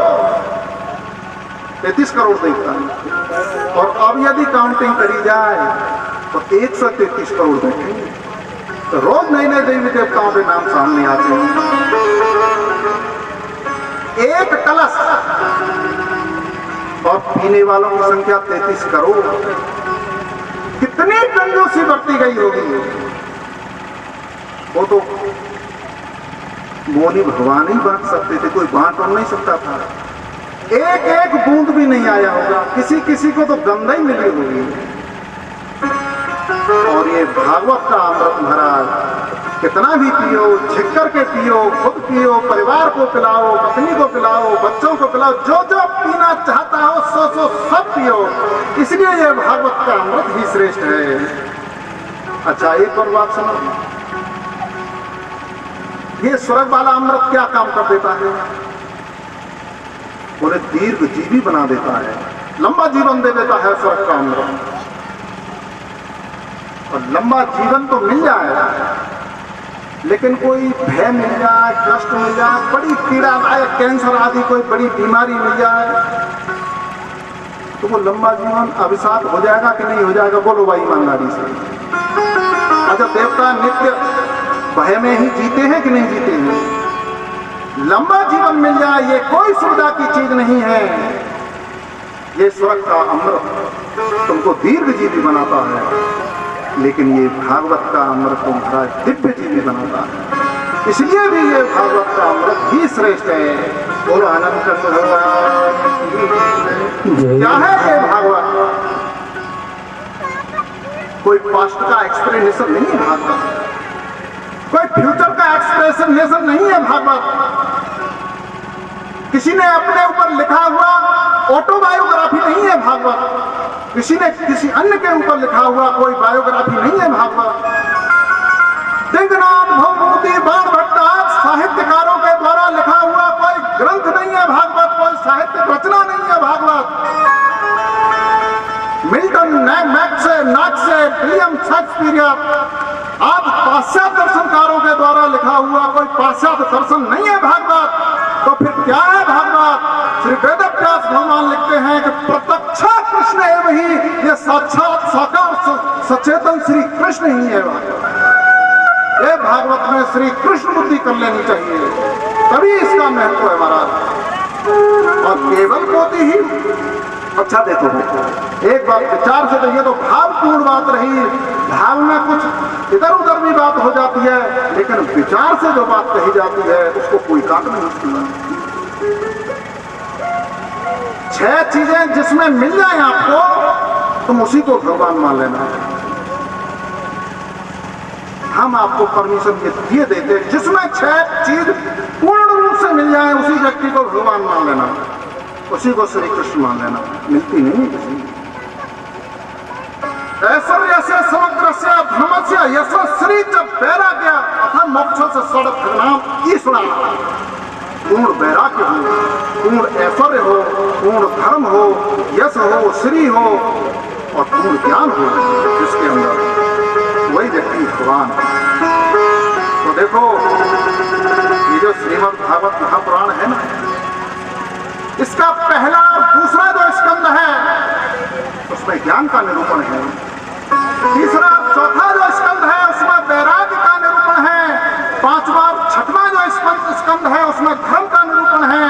33 करोड़ देवता। और अब यदि काउंटिंग करी जाए तो 133 करोड़ बैठेंगे। तो रोज नए नए देवी देवताओं के नाम सामने आते हैं। एक कलश और पीने वालों की संख्या 33 करोड़। कितनी कंजूसी बरती गई होगी। वो तो मोनी भगवान ही बांट सकते थे, कोई बांट और नहीं सकता था। एक एक बूंद भी नहीं आया होगा। किसी किसी को तो गंदा ही मिली होगी। और ये भागवत का अमृत महाराज कितना भी पियो, झिक करके पियो, खुद पियो, परिवार को पिलाओ, पत्नी को पिलाओ, बच्चों को पिलाओ, जो जो पीना चाहता हो सो सब पियो। इसलिए ये भागवत का अमृत ही श्रेष्ठ है। अच्छा एक और बात सुनो, ये स्वर्ग वाला अमृत क्या काम कर देता है? बोले दीर्घ जीवी बना देता है, लंबा जीवन दे देता है स्वर्ग का अमृत। और लंबा जीवन तो मिल जाए, लेकिन कोई भय मिल जाए, कष्ट मिल जाए, बड़ी पीड़ादायक कैंसर आदि कोई बड़ी बीमारी मिल जाए, तो वो लंबा जीवन अभिशाप हो जाएगा कि नहीं हो जाएगा? बोलो भाई ईमानदारी से। अच्छा देवता नित्य भय में ही जीते हैं कि नहीं जीते हैं? लंबा जीवन मिल जाए ये कोई सुविधा की चीज नहीं है। ये स्वर्ग का अमृत तुमको दीर्घ जीवी बनाता है, लेकिन ये भागवत का अमृत तुम्हारा दिव्य जीवी बनाता है। इसलिए भी ये भागवत का अमृत ही श्रेष्ठ है। बोलो आनंद करते भगवान। क्या है ये भागवत? कोई पास्ट का एक्सप्लेनेशन नहीं है भागवत, कोई फ्यूचर का एक्सप्रेशन नहीं है भागवत। किसी ने अपने ऊपर लिखा हुआ ऑटोबायोग्राफी नहीं है भागवत। किसी ने किसी अन्य के ऊपर लिखा हुआ कोई बायोग्राफी नहीं है भागवत। दिग्नाथ भवभूति बाण भट्टाच साहित्यकारों के द्वारा लिखा हुआ कोई ग्रंथ नहीं है भागवत, कोई साहित्य रचना नहीं है Bhagwat. Milton, Max, William Shakespeare आज पाश्चात्य दर्शनकारों के द्वारा लिखा हुआ कोई पाश्चात्य दर्शन नहीं है भागवत। तो फिर क्या है भागवत? श्री वेदव्यास भगवान लिखते हैं कि प्रत्यक्ष कृष्ण एव ही, ये साक्षात साकार सचेतन श्री कृष्ण ही है भागवत। ये भागवत में श्री कृष्ण बुद्धि कर लेनी चाहिए, तभी इसका महत्व है महाराज। और केवल पोती ही अच्छा देखो, एक बात विचार से देखिए तो भावपूर्ण बात रही, भाव में कुछ इधर उधर भी बात हो जाती है, लेकिन विचार से जो बात कही जाती है उसको कोई काट नहीं सकता। 6 चीजें जिसमें मिल जाए आपको, तुम उसी को भगवान मान लेना। हम आपको परमिशन ये देते, जिसमें 6 चीज पूर्ण रूप से मिल जाए उसी व्यक्ति को भगवान मान लेना, उसी को श्री कृष्ण मान लेना। मिलती नहीं किसी। ऐश्वर्य से समग्र से धर्मस्य यशस्वी च वैराग्य अथा मोक्ष से सड़क नाम ईश्वर। पूर्ण वैराग्य हो, पूर्ण ऐश्वर्य हो, पूर्ण धर्म हो, यश हो, श्री हो, और पूर्ण ज्ञान हो जिसके अंदर, वही व्यक्ति भगवान। तो देखो ये जो श्रीमद् भागवत महापुराण है ना, इसका पहला और दूसरा जो स्कंद है उसमें ज्ञान का निरूपण है, तीसरा चौथा जो स्कंद है उसमें वैराग्य का निरूपण है, पांचवा और छठवां जो स्कंद है उसमें धर्म का निरूपण है,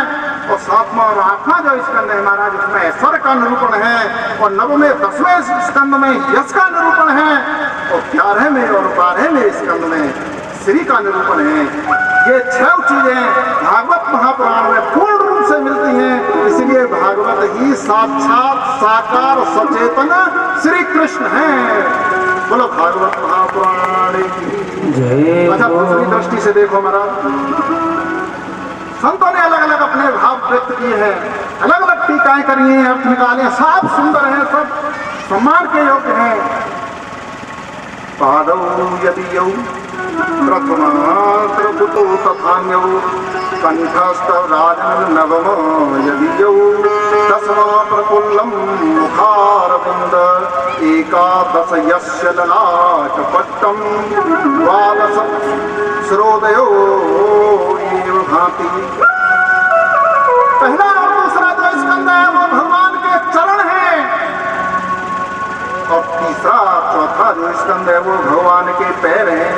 और सातवां और आठवां जो स्कंद है महाराज उसमें ऐश्वर्य का निरूपण है, और नववें 10वें स्कंद में यश का निरूपण है, और 11वें और 12वें स्कंद में श्री का निरूपण है। ये 6 चीजें भागवत महापुराण में पूर्ण रूप से मिलती हैं, इसलिए भागवत ही साक्षात साकार सचेतन श्री कृष्ण है। बोलो भागवत महापुराण की जय। अच्छा, दूसरी दृष्टि से देखो महाराज, संतों ने अलग अलग अपने भाव व्यक्त किए हैं, अलग अलग टीकाएं करी हैं, अर्थ निकाले हैं, सब सुंदर हैं, सब सम्मान के योग्य हैं। पादौ यदि यौ प्रथमात्रपुतो तथान्यौ कंठस्थ राजन नवमो यदि यौ दशमा प्रफुल्लम मुखारविंद एकादश यस्य ललाटपट्टं द्वादश शिरोदयो एव भाति। पहला और दूसरा जो स्कंद है वो भगवान के चरण हैं, और तीसरा चौथा जो स्कंद है वो भगवान के पैर हैं,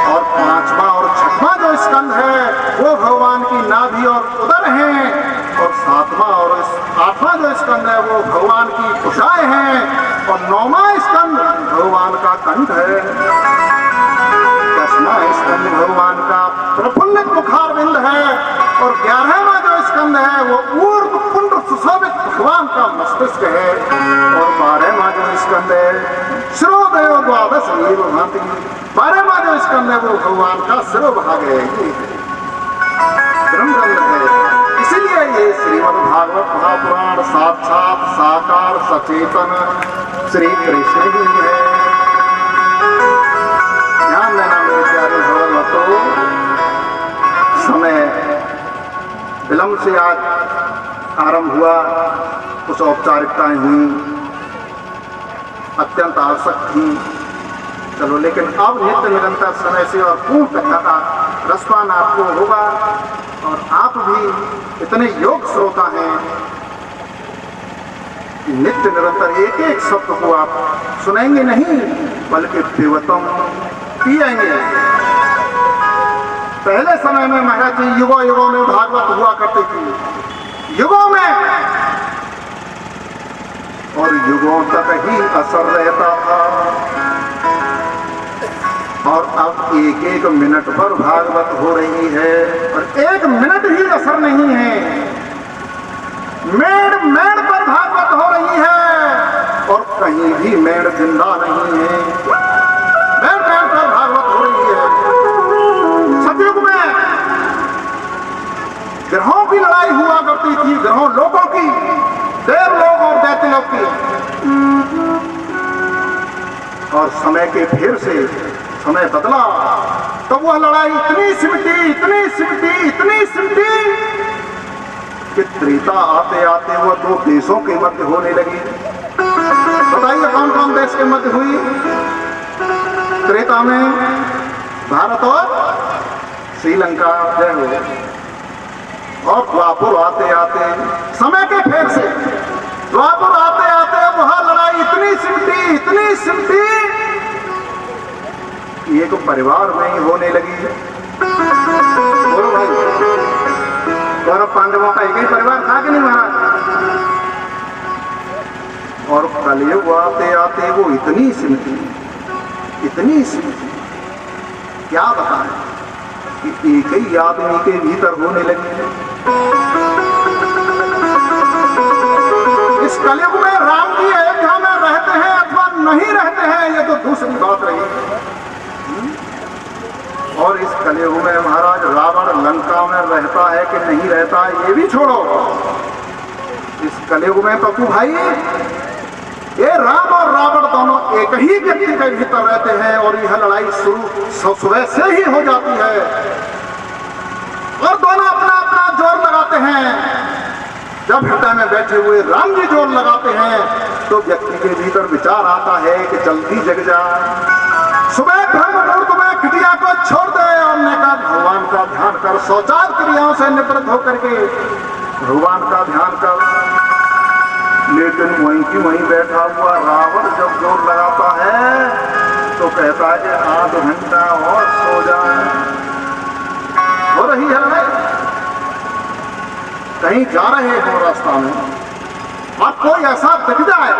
और पांचवा और छठवां जो स्कंद है वो भगवान की नाभि और उदर हैं, और सातवां और 8वां जो स्कंद है वो भगवान की भुजाएं हैं, और 9वां स्कंद भगवान का कंठ है, 10वां स्कंद भगवान का प्रफुल्लित मुखारविंद है, और 11वां जो स्कंद है वो ऊर्ध्व पुंड सुशोभित भगवान का मस्तिष्क है, और 12वां जो स्कंद है शिरोदयो द्वादश एव भाति। 12वां जो स्कंद है वो भगवान का शिरोभाग है, ब्रह्म ग्रंथ है। इसीलिए ये श्रीमद् भागवत महापुराण साक्षात साकार सचेतन श्री कृष्ण ही है। ध्यान देना मेरे प्यारे भगवतों, समय विलंब से आज आरंभ हुआ, कुछ औपचारिकताएं हुई, अत्यंत आवश्यक थी, चलो, लेकिन अब नित्य निरंतर समय से और पूर्ण कथा का रसपान आपको होगा, और आप भी इतने योग श्रोता हैं कि नित्य निरंतर एक एक शब्द को आप सुनेंगे नहीं बल्कि पिबतम पिएंगे। पहले समय में महाराज जी युगों युगों में भागवत हुआ करती थी, युगों में, और युगों तक ही असर रहता था, और अब एक एक मिनट पर भागवत हो रही है, और 1 मिनट ही असर नहीं है, मेड़ मेड़ पर भागवत हो रही है, और कहीं भी मेड़ जिंदा नहीं है, मेड़ मेड़ पर भागवत हो रही है। सतयुग में ग्रहों की लड़ाई हुआ करती थी, ग्रहों लोगों की, देव लोग और दैत्य लोग की, और समय के फेर से समय बदला तो वह लड़ाई इतनी सिमटी कि त्रेता आते आते वह 2 देशों के मध्य होने लगी। बताइए कौन कौन देश के मध्य हुई? त्रेता में भारत और श्रीलंका जय हो। और द्वापर आते आते समय के फेर से द्वापर आते आते वह लड़ाई इतनी सिमटी एक परिवार में ही होने लगी। बोलो भाई, कौरव पांडवों का एक ही परिवार था कि नहीं महाराज? और कलयुग आते आते वो इतनी सिमटी, क्या बताएं कि एक ही आदमी के भीतर होने लगी। इस कलयुग में राम जी अयोध्या में रहते हैं अथवा नहीं रहते हैं, ये तो दूसरी बात रही। और इस कलयुग में महाराज रावण लंका में रहता है कि नहीं रहता है ये भी छोड़ो। इस कलयुग में पप्पू भाई ये राम और रावण दोनों एक ही व्यक्ति के भीतर रहते हैं, और यह लड़ाई शुरू सुबह से ही हो जाती है, और दोनों अपना अपना जोर लगाते हैं। जब हृदय में बैठे हुए राम जी जोर लगाते हैं तो व्यक्ति के भीतर विचार आता है कि जल्दी जग जा, सुबह ब्रह्म मुहूर्त में खटिया को छोड़ दे और नेका भगवान का ध्यान कर, शौचाल क्रियाओं से निवृत्त होकर के भगवान का ध्यान कर। लेकिन वहीं की वहीं बैठा हुआ रावण जब जोर लगाता है तो कहता है कि आध घंटा और सो जाए। हो रही है ना, कहीं जा रहे हो रास्ता में और कोई ऐसा दिख जाए,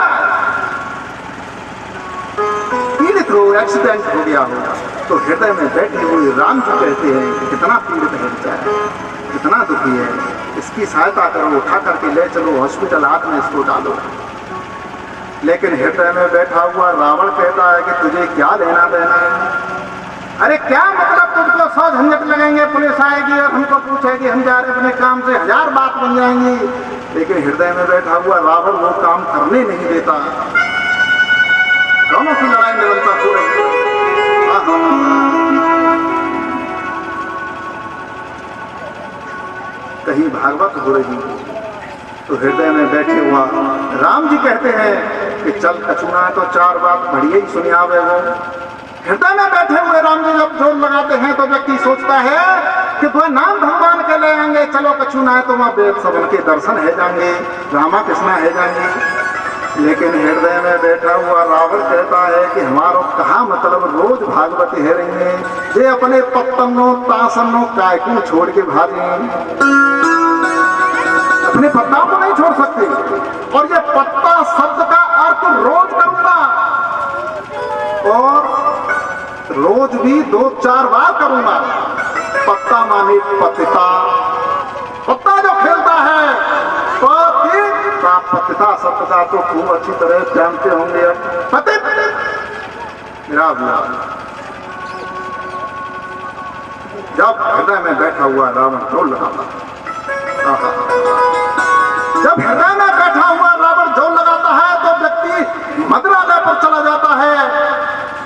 पीड़ित हो, एक्सीडेंट हो गया हो, तो हृदय में बैठे हुए राम जी कहते हैं कि कितना पीड़ित है बेचारा, कितना दुखी है, इसकी सहायता करो, उठा करके ले चलो हॉस्पिटल, हाथ में इसको डालो। लेकिन हृदय में बैठा हुआ रावण कहता है कि तुझे क्या लेना देना है, अरे क्या मतलब, तुमको 100 झंझट लगेंगे, पुलिस आएगी और हमको पूछेगी, हम जा रहे अपने काम से, 1000 बात बन जाएंगी। लेकिन हृदय में बैठा हुआ रावण वो काम करने नहीं देता। दोनों की लड़ाई निरंतर हो रही है। कहीं भागवत हो रही तो हृदय में बैठे हुआ राम जी कहते हैं कि चल कछुना तो 4 बात बढ़िया ही सुनियावे वो। हृदय में बैठे हुए राम जी जब जोर लगाते हैं तो व्यक्ति सोचता है कि वह नाम भगवान के ले आएंगे, चलो कछुना है तो वहाँ वेद सबन के दर्शन है जाएंगे, रामा कृष्णा है जाएंगे। लेकिन हृदय में बैठा हुआ रावण कहता है कि हमारो कहा मतलब रोज भागवत है रही है, ये अपने पत्तनों तासनों कायकू छोड़ के भागे, अपने पत्ताओं को नहीं छोड़ सकते। और ये पत्ता शब्द का अर्थ रोज करूंगा और रोज भी 2-4 बार करूंगा। पत्ता माने पतिता, पत्ता जो खेलता है पतिता शब्द का तो खूब अच्छी तरह जानते होंगे। पतित जब हृदय में बैठा हुआ रावण जोर लगाता, जब हृदय में बैठा हुआ रावण जोर लगाता है तो व्यक्ति मदिरालय पर चला जाता है,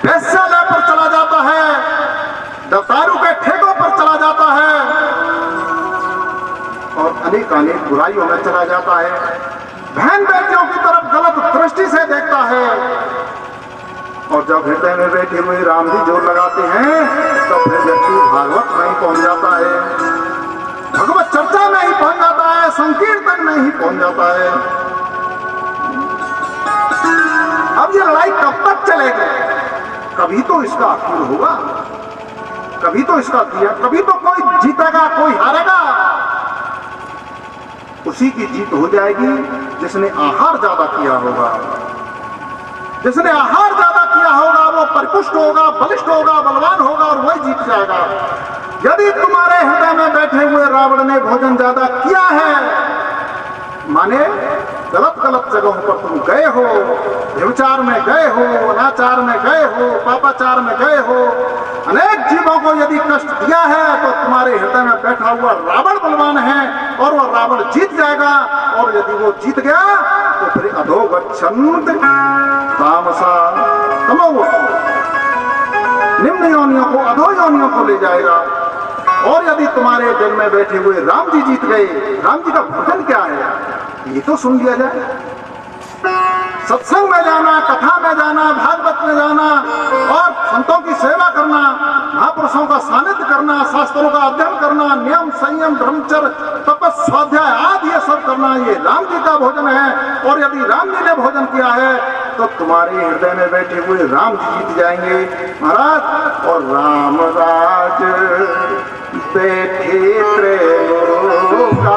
वेश्यालय पर चला जाता है, दारू के ठेकों पर चला जाता है और अनेक बुराइयों में चला जाता है, बहन बेटियों की तरफ गलत दृष्टि से देखता है। और जब हृदय में बैठे हुए राम जी जोर लगाते हैं तो फिर व्यक्ति भागवत में ही पहुंच जाता है, भगवत चर्चा में ही पहुंच जाता है, संकीर्तन में ही पहुंच जाता है। अब ये लड़ाई कब तक चलेगी? कभी तो इसका आखिर होगा, कभी तो इसका दिया, कभी तो कोई जीतेगा कोई हारेगा। उसी की जीत हो जाएगी जिसने आहार ज्यादा किया होगा, जिसने आहार ज्यादा किया होगा वो परिपुष्ट होगा, बलिष्ठ होगा, बलवान होगा और वही जीत जाएगा। यदि तुम्हारे हृदय में बैठे हुए रावण ने भोजन ज्यादा किया है, माने गलत गलत जगहों पर तुम गए हो, व्यभिचार में गए हो, अनाचार में गए हो, पापाचार में गए हो, अनेक जीवों को यदि कष्ट दिया है तो तुम्हारे हृदय में बैठा हुआ रावण बलवान है और वह रावण जीत जाएगा। और यदि वो जीत गया तो फिर अधोगच्छन्त तामसा तमो, निम्न योनियों को, अधो योनियों को ले जाएगा। और यदि तुम्हारे दिल में बैठे हुए राम जी जीत गए, राम जी का भोजन क्या है ये तो सुन लिया जाए। सत्संग में जाना, कथा में जाना, भागवत में जाना और संतों की सेवा करना, महापुरुषों का सानिध्य करना, शास्त्रों का अध्ययन करना, नियम संयम ब्रह्मचर्य तपस्या स्वाध्याय आदि ये सब करना, ये राम जी का भोजन है। और यदि राम जी ने भोजन किया है तो तुम्हारे हृदय में बैठे हुए राम जी जीत जाएंगे महाराज। और राम राज बैठे त्रिलोका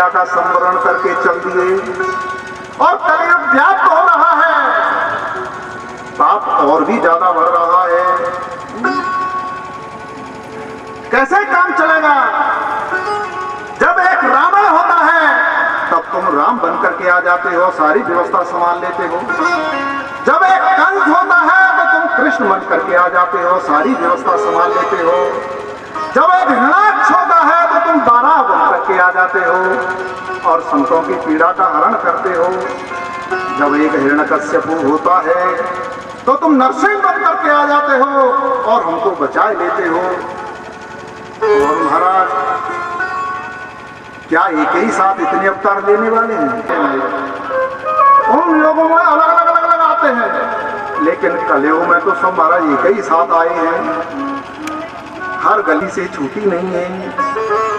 का संवरण करके चल दिए और कलयुग व्याप्त हो रहा है, पाप और भी ज्यादा बढ़ रहा है। कैसे काम चलेगा? जब एक रावण होता है तब तुम राम बन करके आ जाते हो, सारी व्यवस्था संभाल लेते हो। जब एक कंस होता है तो तुम कृष्ण बन करके आ जाते हो, सारी व्यवस्था संभाल लेते हो। जब एक हिरणाक्ष होता है तो तुम बारह बन करके आ जाते हो और संतों की पीड़ा का हरण करते हो। जब एक हिरण्यकश्यप होता है तो तुम नरसिंह बन करके आ जाते हो और हमको बचा लेते हो। और महाराज, क्या एक ही साथ इतने अवतार लेने वाले हैं? उन लोगों में अलग अलग आते हैं, लेकिन कलयुग में तो सब महाराज एक ही साथ आए हैं। हर गली से छूटी नहीं है,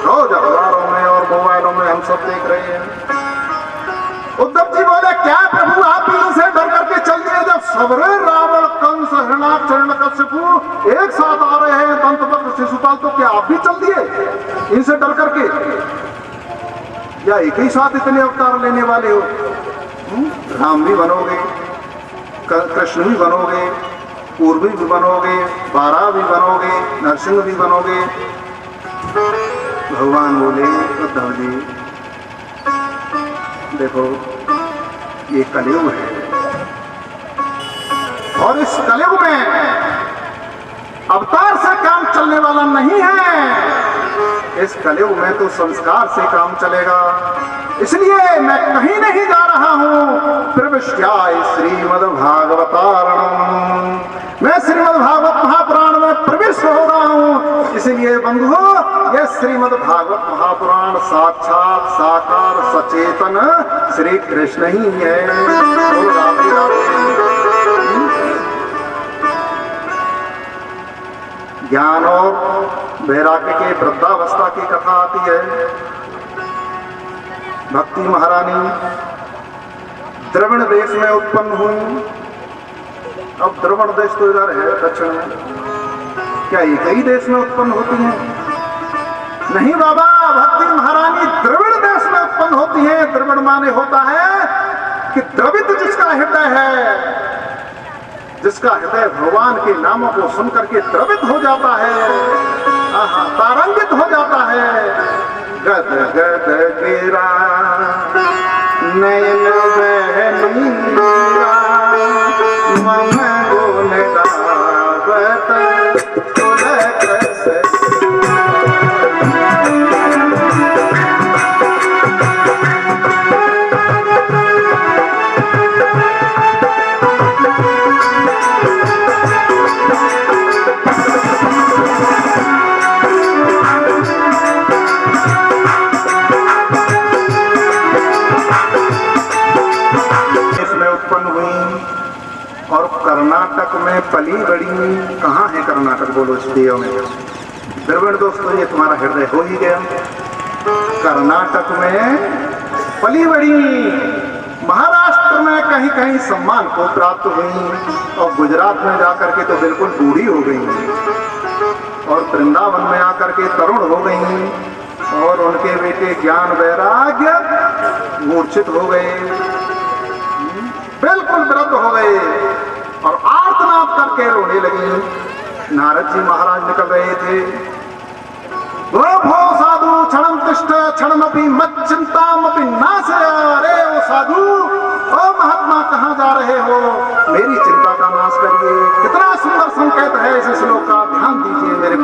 रोज अखबारों में और मोबाइलों में हम सब देख रहे हैं। उद्धव जी बोले, क्या प्रभु आप इनसे डर करके चल दिए? जब सबरे रावण, कंस, हिरणाक्ष, हिरण्यकश्यप एक साथ आ रहे हैं, दंतवक्र, शिशुपाल, तो क्या आप भी चल दिए इनसे डर करके? या एक ही साथ इतने अवतार लेने वाले हो? राम भी बनोगे, कृष्ण भी बनोगे, पूर्वी भी बनोगे, बारह भी बनोगे, नरसिंह भी बनोगे। भगवान बोले, उद्धव जी देखो, ये कलयुग है और इस कलयुग में अवतार से काम चलने वाला नहीं है। इस कलयुग में तो संस्कार से काम चलेगा। इसलिए मैं कहीं नहीं जा रहा हूं। प्रविष्याय श्रीमद्भागवतारणम, मैं श्रीमद्भागवत महापुराण में प्रविष्ट हो रहा हूं। इसलिए बंधुओं, यह श्रीमद्भागवत महापुराण साक्षात साकार सचेतन श्री कृष्ण ही है। तो राधे राधे। ज्ञान और वैराग्य के वृद्धावस्था की कथा आती है। भक्ति महारानी द्रविड़ देश में उत्पन्न हुई। अब द्रविड़ देश तो इधर है दक्षिण में, क्या एक ही देश में उत्पन्न होती है? नहीं बाबा, भक्ति महारानी द्रविड़ देश में उत्पन्न होती है। द्रविड़ माने होता है कि द्रवित जिसका हृदय है, जिसका हृदय भगवान के नामों को सुन करके द्रवित हो जाता है, तारंगित हो जाता है। गद गद गिरा नयन बहनीरा, मन गुण गावत उलट से। कर्नाटक में पली बड़ी। कहाँ है कर्नाटक? बोलो इस दियो में। द्रविड़ दोस्तों, ये तुम्हारा हृदय हो ही गया। कर्नाटक में पली बड़ी, महाराष्ट्र में कहीं कहीं सम्मान को प्राप्त हुई और गुजरात में जाकर के तो बिल्कुल बूढ़ी हो गई और वृंदावन में आकर के तरुण हो गई और उनके बेटे ज्ञान वैराग्य मूर्छित हो गए, बिल्कुल वृद्ध हो गए और आर्तनाद करके रोने लगी। नारद जी महाराज निकल रहे थे। भो साधु क्षणम तिष्ठ क्षणमपि मत चिंतामपि नाशय। अरे ओ साधु, ओ महात्मा, कहाँ जा रहे हो? मेरी चिंता का नाश करिए। कितना सुंदर संकेत है इस श्लोक का, ध्यान दीजिए मेरे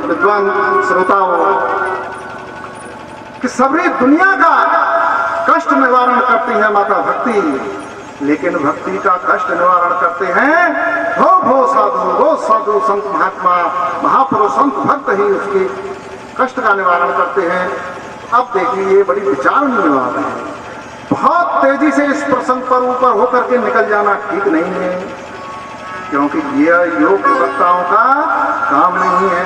विद्वान श्रोताओं, कि सबरी दुनिया का कष्ट निवारण करती है माता भक्ति, लेकिन भक्ति का कष्ट निवारण करते हैं वो साधु संत महात्मा महापुरुष संत भक्त ही उसके कष्ट का निवारण करते हैं। अब देखिए, ये बड़ी विचारणीय बात है। बहुत तेजी से इस प्रसंग पर ऊपर होकर के निकल जाना ठीक नहीं है, क्योंकि यह योग वक्ताओं का काम नहीं है।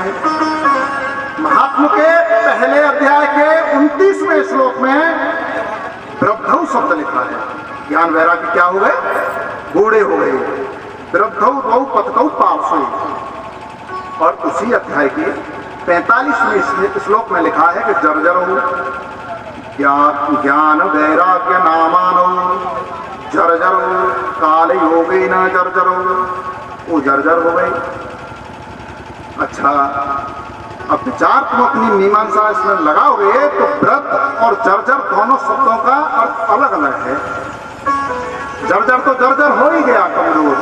महात्मा के पहले अध्याय के 29वें श्लोक में ब्रह्मौ शब्द लिखा है। ज्ञान वैराग्य क्या हो गए? बूढ़े हो गए। ब्रह्मौ बहु पतकौ पार्श्वे। और उसी अध्याय के 45वें श्लोक में लिखा है कि जर्जरौ ज्ञान वैराग्य नामानो जर्जरो काल योगे न जर्जरो, वो जर्जर हो गई। अच्छा, अब विचार तुम अपनी मीमांसा इसमें लगाओगे तो व्रत और जर्जर दोनों शब्दों का अर्थ अलग अलग है। जर्जर तो जर्जर हो ही गया कमजोर,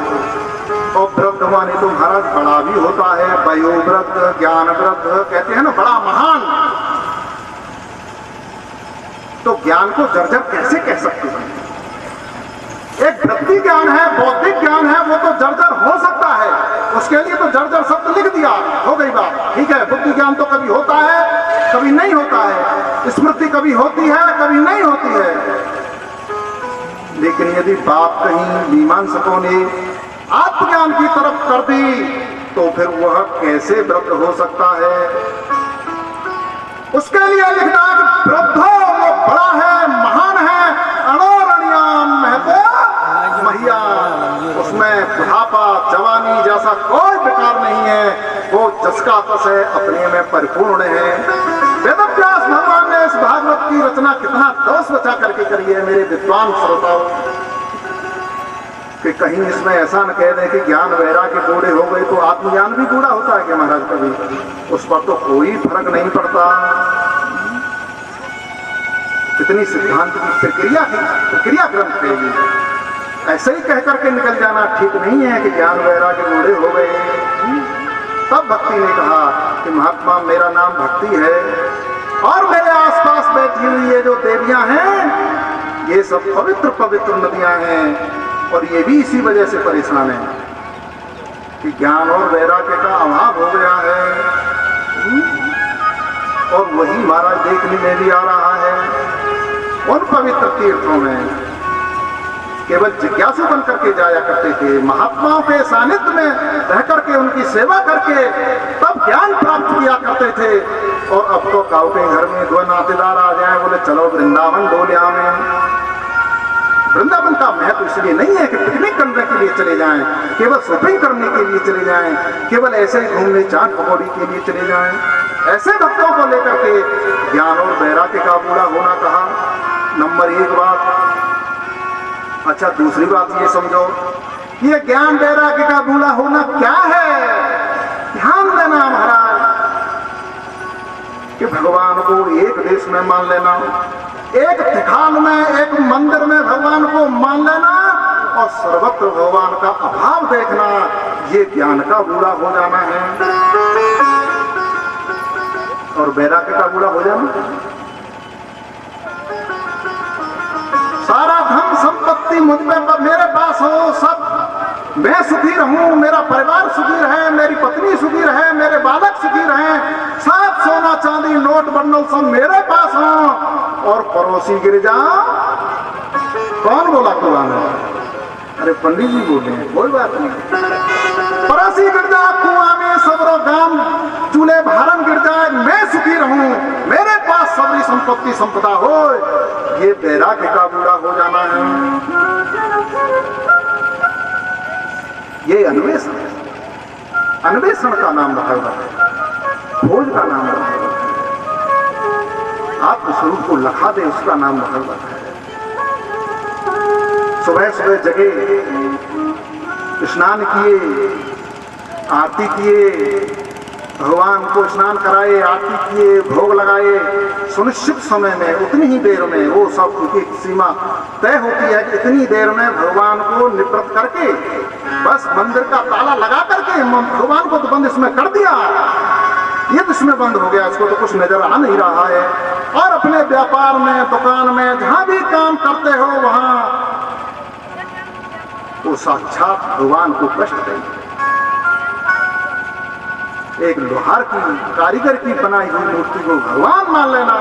और व्रत माने तो महाराज बड़ा भी होता है, वयोव्रत, ज्ञान व्रत कहते हैं ना, बड़ा महान। तो ज्ञान को जर्जर कैसे कह सकते हैं? एक वृत्ति ज्ञान है, बौद्धिक ज्ञान है, वो तो जर्जर हो सकता है, उसके लिए तो जर्जर शब्द लिख दिया, हो गई बात। ठीक है, बुद्धि ज्ञान तो कभी होता है कभी नहीं होता है, स्मृति कभी होती है कभी नहीं होती है। लेकिन यदि बात कहीं मीमांसकों ने आत्मज्ञान की तरफ कर दी तो फिर वह कैसे व्रत हो सकता है? उसके लिए लिखना कि वृद्धो वो बड़ा है, महान है, अणोरणियाम महतो महिया, उसमें बुढ़ापा जवानी जैसा कोई विकार नहीं है, वो जसका तस है, अपने में परिपूर्ण है। वेदव्यास भगवान ने इस भागवत की रचना कितना दोष बचा करके करी है मेरे विद्वान श्रोताओं, कि कहीं इसमें ऐसा न कह दे कि ज्ञान वैराग्य बूढ़े हो गए तो आत्मज्ञान भी बूढ़ा होता है क्या महाराज? कभी उस पर तो कोई फर्क नहीं पड़ता। कितनी सिद्धांत की प्रक्रिया ग्रंथ है ये। ऐसे ही कह करके निकल जाना ठीक नहीं है कि ज्ञान वैराग्य बूढ़े हो गए। तब भक्ति ने कहा कि महात्मा मेरा नाम भक्ति है, और मेरे आसपास बैठी हुई ये जो देवियां हैं ये सब पवित्र पवित्र नदियां हैं, और ये भी इसी वजह से परेशान है कि ज्ञान और वैराग्य का अभाव हो गया है। और वही महाराज देखने में भी आ रहा है उन पवित्र तीर्थों में केवल जिज्ञासु बन करके जाया करते थे, महात्माओं के सानिध्य में रह करके उनकी सेवा करके तब ज्ञान प्राप्त किया करते थे। और अब तो गाँव के घर में दो नातेदार आ जाए, बोले चलो वृंदावन डोलिया में। वृंदावन का महत्व इसलिए नहीं है कि पिकनिक करने के लिए चले जाएं, केवल शॉपिंग करने के लिए चले जाएं, केवल ऐसे ही घूमने चाट पकौड़ी के लिए चले जाएं। ऐसे भक्तों को लेकर के ज्ञान और वैराग्य का बूढ़ा होना कहा, नंबर एक बात। अच्छा, दूसरी बात ये समझो, ये ज्ञान वैराग्य का बूढ़ा होना क्या है? ध्यान देना महाराज, कि भगवान को एक देश में मान लेना, एक ठिकान में, एक मंदिर में भगवान को मान लेना, और सर्वत्र भगवान का अभाव देखना, ये ज्ञान का बूढ़ा हो जाना है। और वैराग्य का बूढ़ा हो जाना, सारा धन संपत्ति मुझ में मेरे पास हो, सब मैं सुखी रहूं, मेरा परिवार सुखी रहे, मेरी पत्नी सुखी रहे, मेरे बालक सुखी रहे, सब सोना चांदी नोट बंडल सब मेरे पास हो, और पड़ोसी गिर जा। कौन बोला कुआं में? अरे पंडित जी बोले हैं, कोई बात नहीं। पड़ोसी गिर जा कुआं में, सबरो गांव चूल्हे भारन गिर जाए, मैं सुखी रहूं, मेरे पास सबरी संपत्ति संपदा हो, ये वैराग्य का बूढ़ा हो जाना है। ये अन्वेषण है, अन्वेषण का नाम रखा हुआ है, खोज का नाम रखा हुआ है, आत्मस्वरूप को लखा दे उसका नाम रखा हुआ है। सुबह सुबह जगे, स्नान किए, आरती किए, भगवान को स्नान कराए, आरती किए, भोग लगाए, सुनिश्चित समय में उतनी ही देर में, वो सब उनकी सीमा तय होती है कि इतनी देर में भगवान को निवृत्त करके बस मंदिर का ताला लगा करके भगवान को तो बंद इसमें कर दिया, ये तो इसमें बंद हो गया, इसको तो कुछ नजर आ नहीं रहा है। और अपने व्यापार में, दुकान में, जहां भी काम करते हो वहां वो साक्षात भगवान को कष्ट देंगे। एक लोहार की, कारीगर की बनाई हुई मूर्ति को भगवान मान लेना,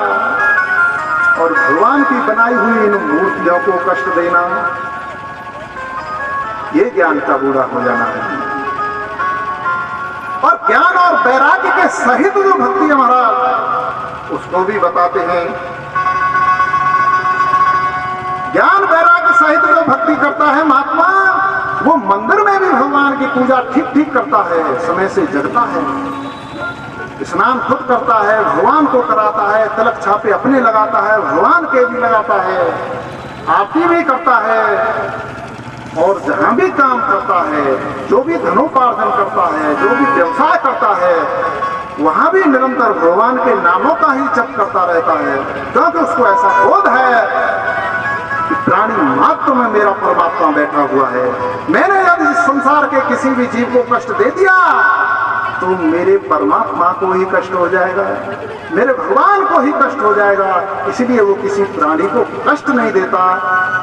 और भगवान की बनाई हुई इन मूर्तियों को कष्ट देना, ये ज्ञान का बूढ़ा हो जाना है। और ज्ञान और वैराग्य के सहित जो भक्ति है महाराज, उसको भी बताते हैं। ज्ञान वैराग्य सहित जो भक्ति करता है महात्मा, वो मंदिर में भी भगवान की पूजा ठीक ठीक करता है, समय से जगता है। स्नान खुद करता है, भगवान को कराता है, तिलक छापे अपने लगाता है, भगवान के भी लगाता है, आरती भी करता है, और जहां भी काम करता है, जो भी धनोपार्जन करता है, जो भी व्यवसाय करता है, वहां भी निरंतर भगवान के नामों का ही जप करता रहता है, क्योंकि उसको ऐसा बोध है कि प्राणी मात्र में मेरा परमात्मा बैठा हुआ है। मैंने यदि इस संसार के किसी भी जीव को कष्ट दे दिया तो मेरे परमात्मा को ही कष्ट हो जाएगा, मेरे भगवान को ही कष्ट हो जाएगा। इसलिए वो किसी प्राणी को कष्ट नहीं देता।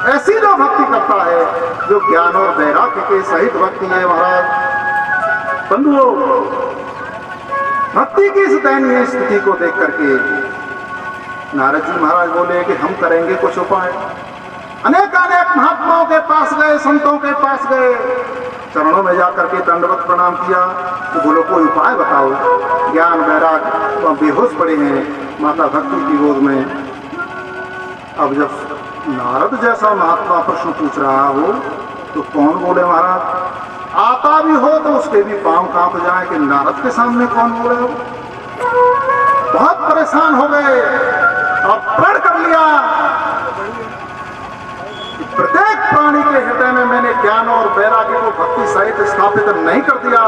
ऐसी जो भक्ति करता है, जो ज्ञान और वैराग्य के सहित भक्ति है महाराज। बंधुओं, भक्ति की इस दयनीय स्थिति को देख करके नारद जी महाराज बोले कि हम करेंगे कुछ उपाय। अनेक महात्माओं के पास गए, संतों के पास गए, चरणों में जाकर के दंडवत प्रणाम किया। तो बोलो कोई उपाय बताओ। ज्ञान वैराग तो बेहोश पड़े हैं माता भक्ति की गोद में। अब जब नारद जैसा महात्मा प्रश्न पूछ रहा हो तो कौन बोले महाराज? आता भी हो तो उसके भी पांव कांप जाए कि नारद के सामने कौन बोले हो। बहुत परेशान हो गए और प्रण कर लिया, प्रत्येक प्राणी के हृदय में मैंने ज्ञान और वैराग्य को भक्ति सहित स्थापित नहीं कर दिया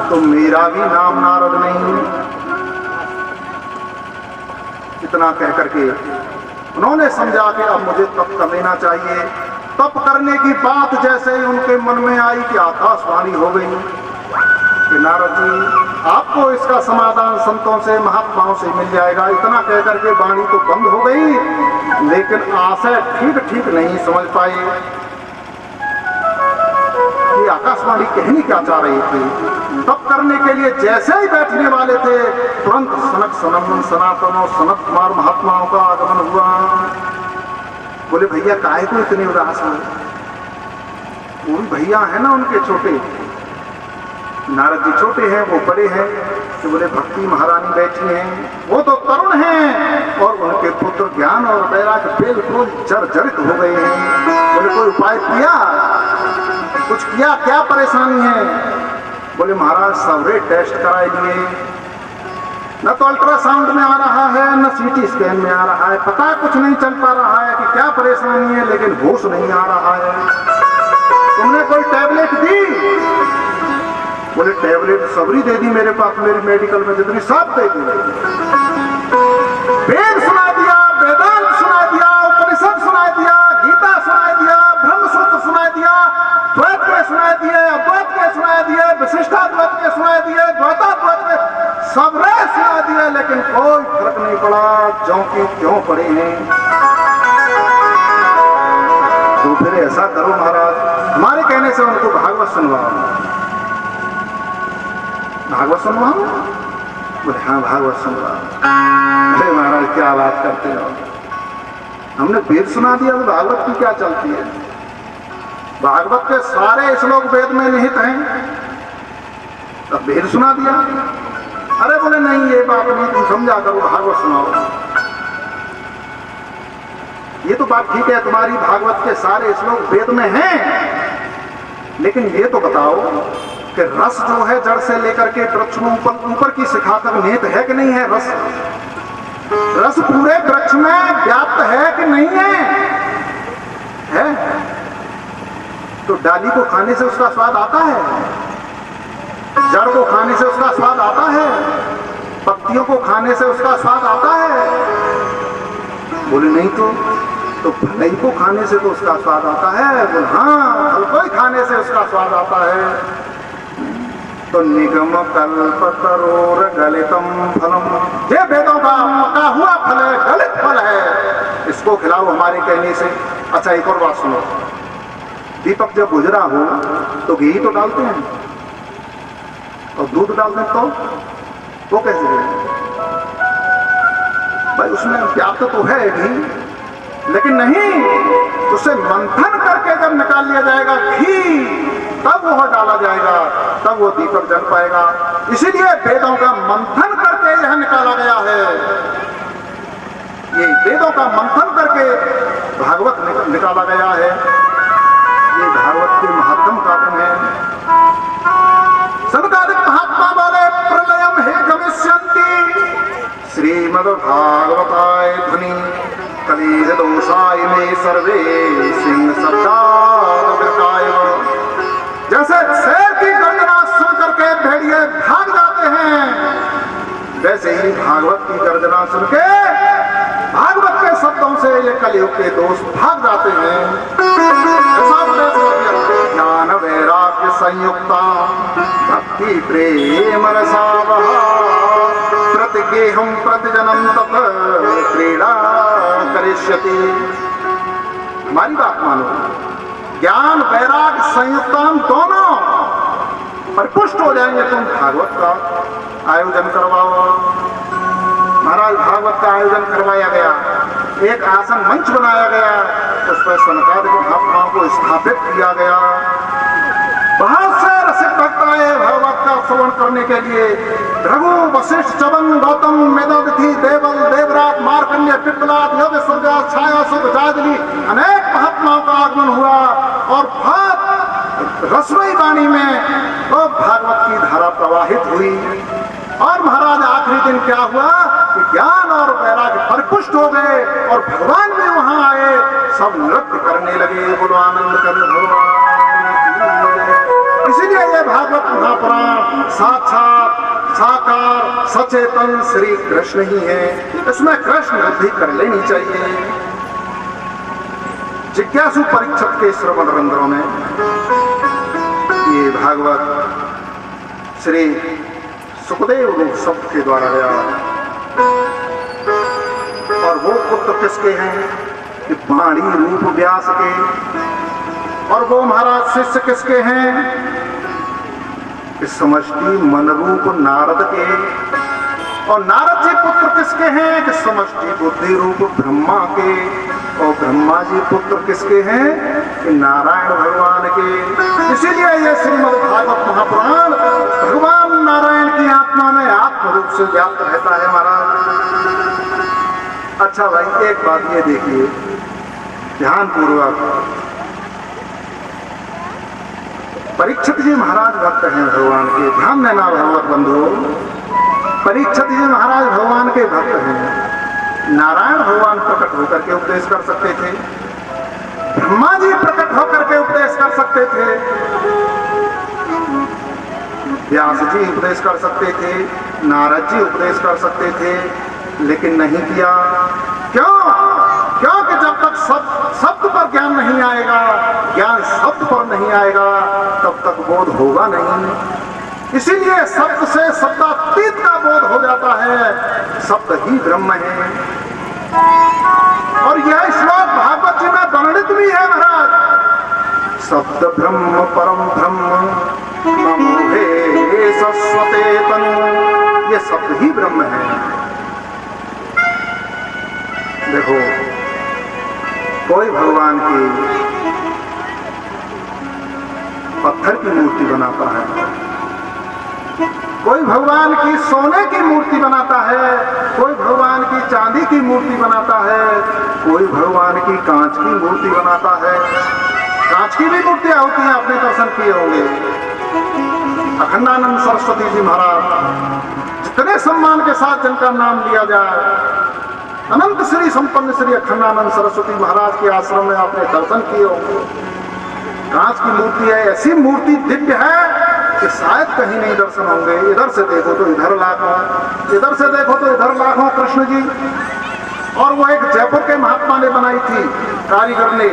तो मेरा भी नाम नारद नहीं। इतना कह करके उन्होंने समझा कि अब मुझे तप कर लेना चाहिए। तप करने की बात जैसे ही उनके मन में आई कि आकाशवाणी हो गई कि नारद जी आपको इसका समाधान संतों से महात्माओं से मिल जाएगा। इतना कह करके वाणी तो बंद हो गई, लेकिन आशय ठीक नहीं समझ पाए कि आकाशवाणी कहनी क्या चाह रही थी। तप करने के लिए जैसे ही बैठने वाले थे तुरंत सनक सनंदन सनातन और सनत कुमार महात्माओं का आगमन हुआ। बोले भैया काहे को इतने उदास है? वो भी भैया है ना उनके छोटे, नारद जी छोटे हैं, वो बड़े हैं। तो बोले भक्ति महारानी बैठी हैं, वो तो तरुण हैं और उनके पुत्र ज्ञान और वैराग्य बिल्कुल जर्जरित हो गए हैं। बोले कोई उपाय किया? कुछ किया? क्या परेशानी है? बोले महाराज सवरे टेस्ट कराए लिए, न तो अल्ट्रासाउंड में आ रहा है न सीटी स्कैन में आ रहा है, पता कुछ नहीं चल पा रहा है कि क्या परेशानी है, लेकिन होश नहीं आ रहा है। तुमने कोई टैबलेट दी? बोले टैबलेट सबरी दे दी मेरे पास, मेरी मेडिकल में जितनी सब दे दी। वेद सुना दिया, वेदांत सुना दिया, उपनिषद सुना दिया, गीता सुना दिया, ब्रह्मसूत्र सुना दिया, द्वैत के सुना दिए, अद्वैत के सुना दिए, विशिष्टाद्वैत के सुना दिए, द्वैताद्वैत के सबरे सुना दिए, लेकिन कोई फर्क नहीं पड़ा। ज्यों की क्यों पड़े हैं। तो फिर ऐसा करो महाराज, हमारे कहने से उनको भागवत सुनवाओ। भागवत सुनवाओ? बोले हाँ भागवत सुनवाओ। अरे महाराज क्या बात करते हो, हमने वेद सुना दिया तो भागवत की क्या चलती है? भागवत के सारे श्लोक वेद में निहित हैं, तब वेद सुना दिया। अरे बोले नहीं ये बात नहीं, तुम समझा करो, भागवत सुनाओ। ये तो बात ठीक है, तुम्हारी भागवत के सारे श्लोक वेद में हैं, लेकिन ये तो बताओ कि रस जो है जड़ से लेकर के वृक्ष में ऊपर की शिखा तक निहित है कि नहीं है? रस पूरे वृक्ष में व्याप्त है कि नहीं है? है? तो डाली को खाने से उसका स्वाद आता है, जड़ को खाने से उसका स्वाद आता है, पत्तियों को खाने से उसका स्वाद आता है। बोले नहीं तो फल को खाने से तो उसका स्वाद आता है। बोले हाँ, फल को ही खाने से उसका स्वाद आता है। तो निगम कल्पतरोर गलितम फलम, ये वेदों का पका हुआ फल है, गलित फल है, इसको खिलाओ हमारे कहने से। अच्छा एक और बात सुनो, दीपक जब बुझ रहा हो तो घी तो डालते हैं और दूध डालते हैं, तो वो कैसे है भाई? उसमें व्याप्त तो है घी, लेकिन नहीं, उसे मंथन करके जब निकाल लिया जाएगा घी, तब वह डाला जाएगा, तब वो दीपक जल पाएगा। इसीलिए वेदों का मंथन करके यह निकाला गया है। ये वेदों का मंथन करके भागवत निकाला गया है। ये भागवत के महत्तम कारण है। सनकादिक महात्मा बोले प्रलयम हे गमिष्यन्ति श्रीमद्भागवताय ध्वनि कलेज दोषाय में सर्वे सिंह शब्दाद विरकाय। जैसे शेर की गर्जना सुन करके भेड़िए भाग जाते हैं, वैसे ही भागवत की गर्जना सुन के भागवत के शब्दों से ये कलयुग के दोस्त भाग जाते हैं। ज्ञान वैराग्य संयुक्ता भक्ति प्रेम रसावह प्रतिगेहम प्रतिजनम तप क्रीड़ा करिष्यति। हमारी बात मानो, ज्ञान वैराग्य संयुक्ताम दोनों परिपुष्ट हो जाएंगे। तुम भागवत का आयोजन करवाओ। महाराज भागवत का आयोजन करवाया गया, एक आसन मंच बनाया गया, उस पर सनकादिक महात्माओं को स्थापित किया गया। बहुत से रसिक भक्त आए भागवत का श्रवण करने के लिए। रघु वशिष्ठ चवन गौतम मेधातिथि देवल देवराज मार्कंडेय पिप्पलाद योग सूर्या छाया सुख जाजली अनेक महात्माओं का आगमन हुआ और बहुत रसमयी वाणी में तो भागवत की धारा प्रवाहित हुई। और महाराज आखिरी दिन क्या हुआ कि ज्ञान और वैराग्य परिपुष्ट हो गए और भगवान भी वहां आए, सब नृत्य करने लगे। बोलो आनंद करने भगवान। इसीलिए ये भागवत महापुराण साक्षात साकार सचेतन श्री कृष्ण ही है। इसमें कृष्ण वृद्धि कर लेनी चाहिए। जिज्ञासु परीक्षित के श्रवण रंध्रों में ये भागवत श्री सुखदेव रूप शब्द के द्वारा आया। और वो पुत्र किसके हैं कि वाणी रूप व्यास के। और वो महाराज शिष्य किसके हैं कि समष्टि मन रूप नारद के। और नारद जी पुत्र किसके हैं कि समष्टि बुद्धि रूप ब्रह्मा के। और ब्रह्मा जी पुत्र किसके हैं कि नारायण भगवान के। इसीलिए ये श्रीमद् भागवत महापुराण भगवान नारायण की आत्मा में आत्म रूप से व्याप्त रहता है महाराज। अच्छा भाई, एक बात ये देखिए ध्यान पूर्वक। परीक्षित जी महाराज भक्त हैं भगवान के। ध्यान देना भगवत बंधु, परीक्षित जी महाराज भगवान के भक्त हैं। नारायण भगवान प्रकट होकर के उपदेश कर सकते थे, ब्रह्मा जी प्रकट होकर के उपदेश कर सकते थे, व्यास जी उपदेश कर सकते थे, नारद जी उपदेश कर सकते थे, लेकिन नहीं किया। क्यों? क्योंकि जब तक शब्द पर ज्ञान नहीं आएगा, ज्ञान शब्द पर नहीं आएगा, तब तक बोध होगा नहीं। इसीलिए शब्द से शब्दातीत का बोध हो जाता है। शब्द ही ब्रह्म है। और यह श्लोक भागवत जी में वर्णित भी है महाराज। शब्द ब्रह्म परम ब्रह्म नमोहे सस्वते तनु। ये शब्द ही ब्रह्म है। देखो, कोई भगवान की पत्थर की मूर्ति बनाता है, कोई भगवान की सोने की मूर्ति बनाता है, कोई भगवान की चांदी की मूर्ति बनाता है, कोई भगवान की कांच की मूर्ति बनाता है। कांच की भी मूर्तियां होती हैं, आपने दर्शन किए होंगे। अखंडानंद सरस्वती जी महाराज, जितने सम्मान के साथ जिनका नाम लिया जाए, अनंत श्री संपन्न श्री अखंडानंद सरस्वती महाराज के आश्रम में आपने दर्शन किए होंगे। कांच की मूर्ति है, ऐसी मूर्ति दिव्य है कि शायद कहीं नहीं दर्शन होंगे। इधर से देखो तो इधर लाखों, इधर से देखो तो इधर लाखों कृष्ण जी। और वो एक जयपुर के महात्मा ने बनाई थी, कारीगर ने।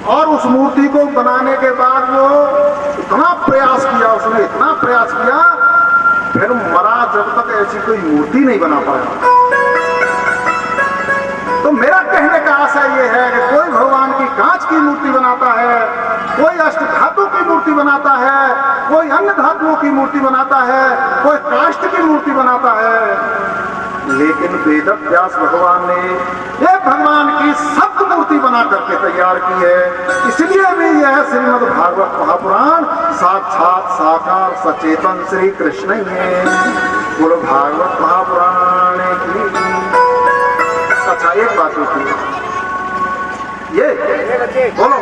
और उस मूर्ति को बनाने के बाद वो इतना प्रयास किया, उसने इतना प्रयास किया, फिर मरा जब तक ऐसी कोई मूर्ति नहीं बना पाया। तो मेरा कहने का आशय ये है कि कोई भगवान की कांच की मूर्ति बनाता है, कोई अष्ट धातु की मूर्ति बनाता है, कोई अन्य धातुओं की मूर्ति बनाता है, कोई काष्ठ की मूर्ति बनाता है। लेकिन वेद व्यास भगवान ने ये भगवान की शब्द मूर्ति बना करके तैयार की है। इसलिए भी यह श्रीमद् भागवत महापुराण साक्षात साकार सचेतन श्री कृष्ण ही है। बोलो भागवत महापुराण की। अच्छा, एक बात होती है, ये बोलो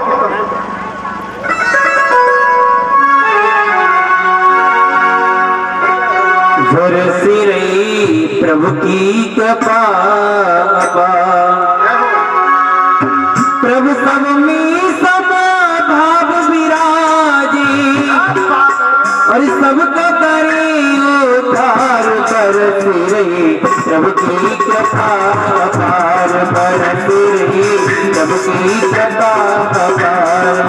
बरसी रही प्रभु की कृपा प्रभु सब में सब भाव विराजी और सबका करे उद्धार बरसी रही प्रभु की कृपा पार बरसी रही प्रभु की कृपा पार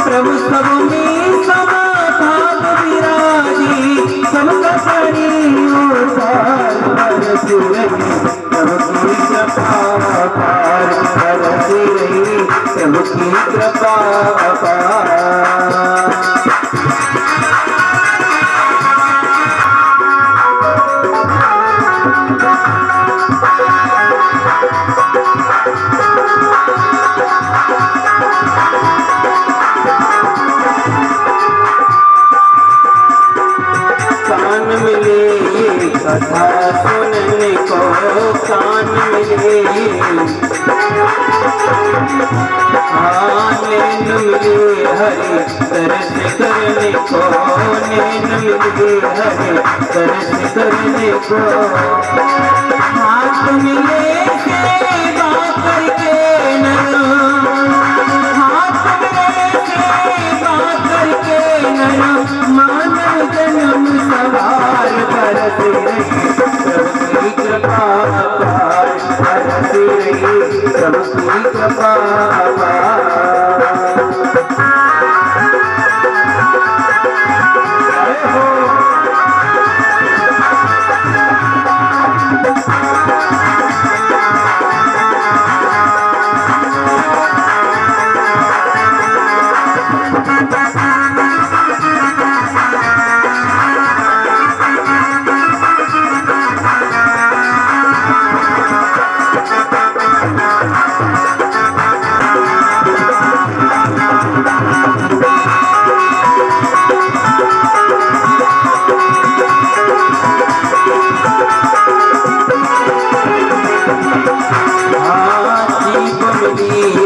प्रभु सब में सब भाव विराजी सबका करे उद्धार बरसी रही प्रभु की कृपा पार बरसी रही प्रभु की कृपा पार कान मिले कथा सुनने को कान मिले नैन मिले हरि दर्श करने को नैन मिले हरि दर्श करने को हाथ मिले सेवा करके नर हाथ मिले सेवा करके नर मानव जन्म सवार बरसी रही प्रभु की कृपा पार बरसी रही प्रभु की कृपा पार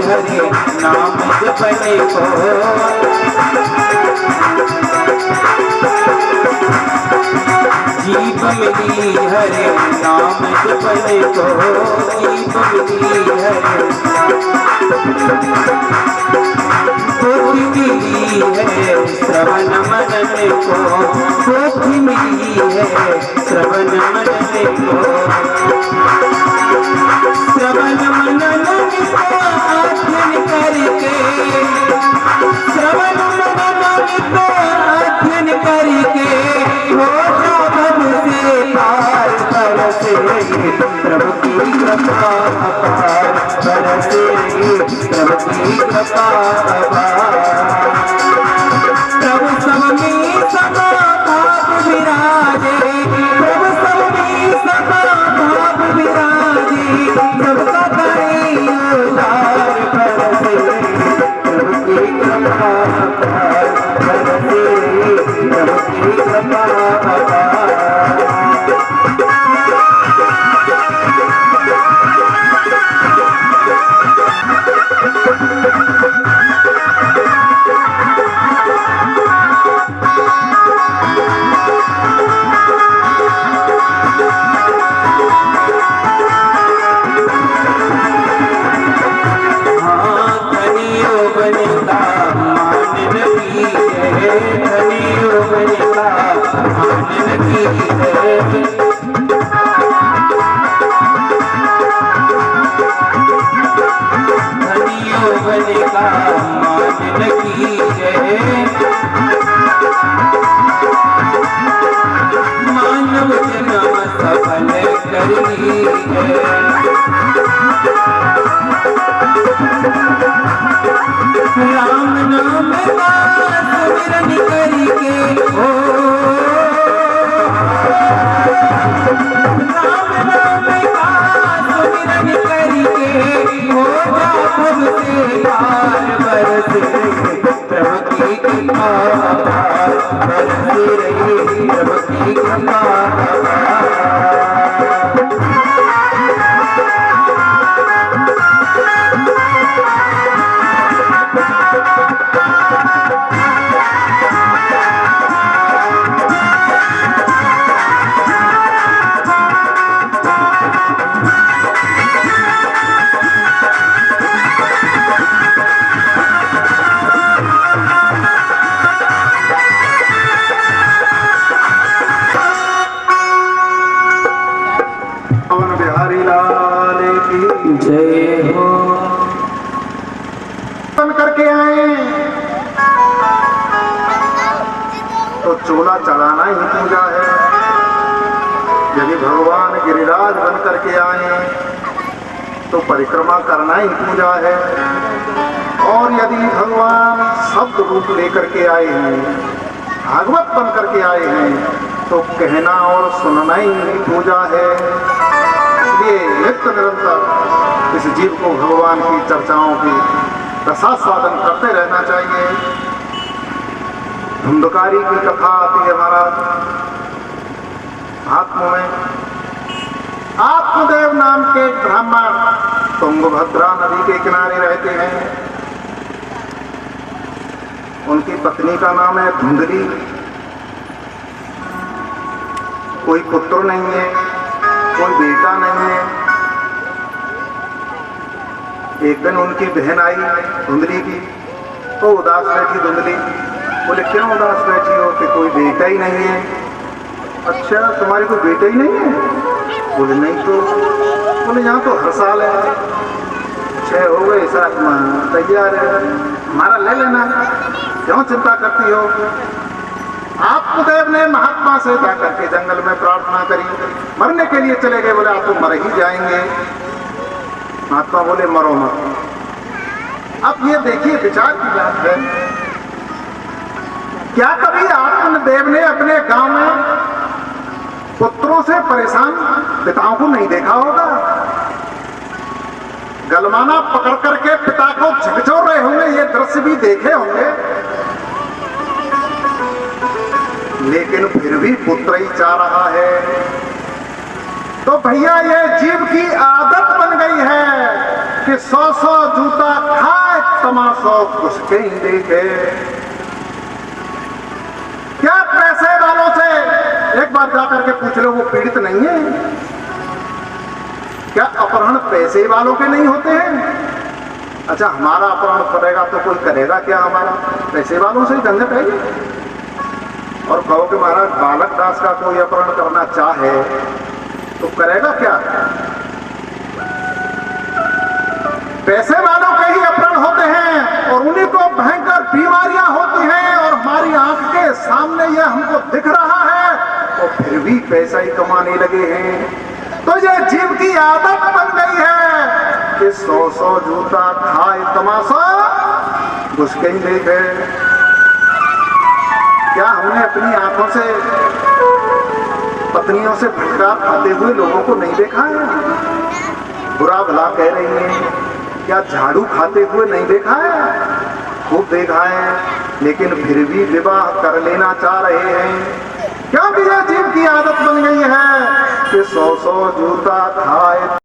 हरे नाम जपने को जीव मिली हरे नाम जपने को जीव मिली हरे पोथी मिली है श्रवण मनने को पोथी मिली है श्रवण मनने को श्रवण मनन को अध्ययन करके श्रवण मनन को अध्ययन करके हो जाओ भव से पार बरसे प्रभु की कृपा पार बरसे प्रभु की कृपा पार प्रभु सब में सब भाव विराजे प्रभु सब में सब भाव विराजे सबका करे उद्धार बरसे प्रभु की कृपा पार बरसे प्रभु की कृपा पार मानव जन्म सफल करनी है राम नाम का सुमिरन करके हो राम नाम का सुमिरन करके हो जा भव से पार बरसे प्रभु की कृपा पार बरसे रही प्रभु की कृपा पार चोला चढ़ाना ही पूजा है। यदि भगवान गिरिराज बन करके आए तो परिक्रमा करना ही पूजा है। और यदि भगवान शब्द रूप लेकर के आए हैं, भागवत बन करके आए हैं, तो कहना और सुनना ही पूजा है। इसलिए नित्य निरंतर इस जीव को भगवान की चर्चाओं की रसास्वादन करते रहना चाहिए। धुंधकारी की कथा आती है महाराज आत्म में। आत्मदेव नाम के ब्राह्मण तुंगभद्रा नदी के किनारे रहते हैं। उनकी पत्नी का नाम है धुंधली। कोई पुत्र नहीं है, कोई बेटा नहीं है। एक दिन उनकी बहन आई धुंधली की, तो उदास बैठी धुंधली। बोले क्यों उदास बैठी हो? कि कोई बेटा ही नहीं है। अच्छा तुम्हारी कोई बेटा ही नहीं है? बोले नहीं तो। बोले यहाँ तो हर साल है। 6 हो गए, 7 माह तैयार है, हमारा ले लेना, क्यों चिंता करती हो? आत्मदेव ने महात्मा से जाकर के जंगल में प्रार्थना करी, मरने के लिए चले गए। बोले आप तो मर ही जाएंगे। महात्मा बोले मरो मत। अब ये देखिए विचार की बात है, क्या कभी आत्मदेव ने अपने गांव में पुत्रों से परेशान पिताओं को नहीं देखा होगा? गलमाना पकड़ करके पिता को झकझोर रहे होंगे, ये दृश्य भी देखे होंगे। लेकिन फिर भी पुत्र ही चाह रहा है। तो भैया ये जीव की आदत बन गई है कि 100 जूता खाए तमाशा कुछ कहीं देखे। क्या पैसे वालों से एक बार जाकर के पूछ लो, वो पीड़ित नहीं है? क्या अपहरण पैसे वालों के नहीं होते हैं? अच्छा हमारा अपहरण करेगा तो कोई करेगा क्या? हमारा पैसे वालों से ही झंझट है। और कहो कि महाराज बालक दास का कोई अपहरण करना चाहे तो करेगा क्या? पैसे वालों के ही अपहरण होते हैं और उन्हीं को भयंकर बीमारियां होती हैं और हमारी आंख के सामने यह हमको दिख रहा है और फिर भी पैसा ही कमाने लगे हैं। तो ये जीव की आदत बन गई है कि 100 जूता खाए तमाशा घुसके ही देखे। क्या हमने अपनी आंखों से पत्नियों से फटकार खाते हुए लोगों को नहीं देखा है? बुरा भला कह रही है। क्या झाड़ू खाते हुए नहीं देखा है? खूब देखा है, लेकिन फिर भी विवाह कर लेना चाह रहे हैं। क्योंकि यह जीव की आदत बन गई है कि 100 जूता खाए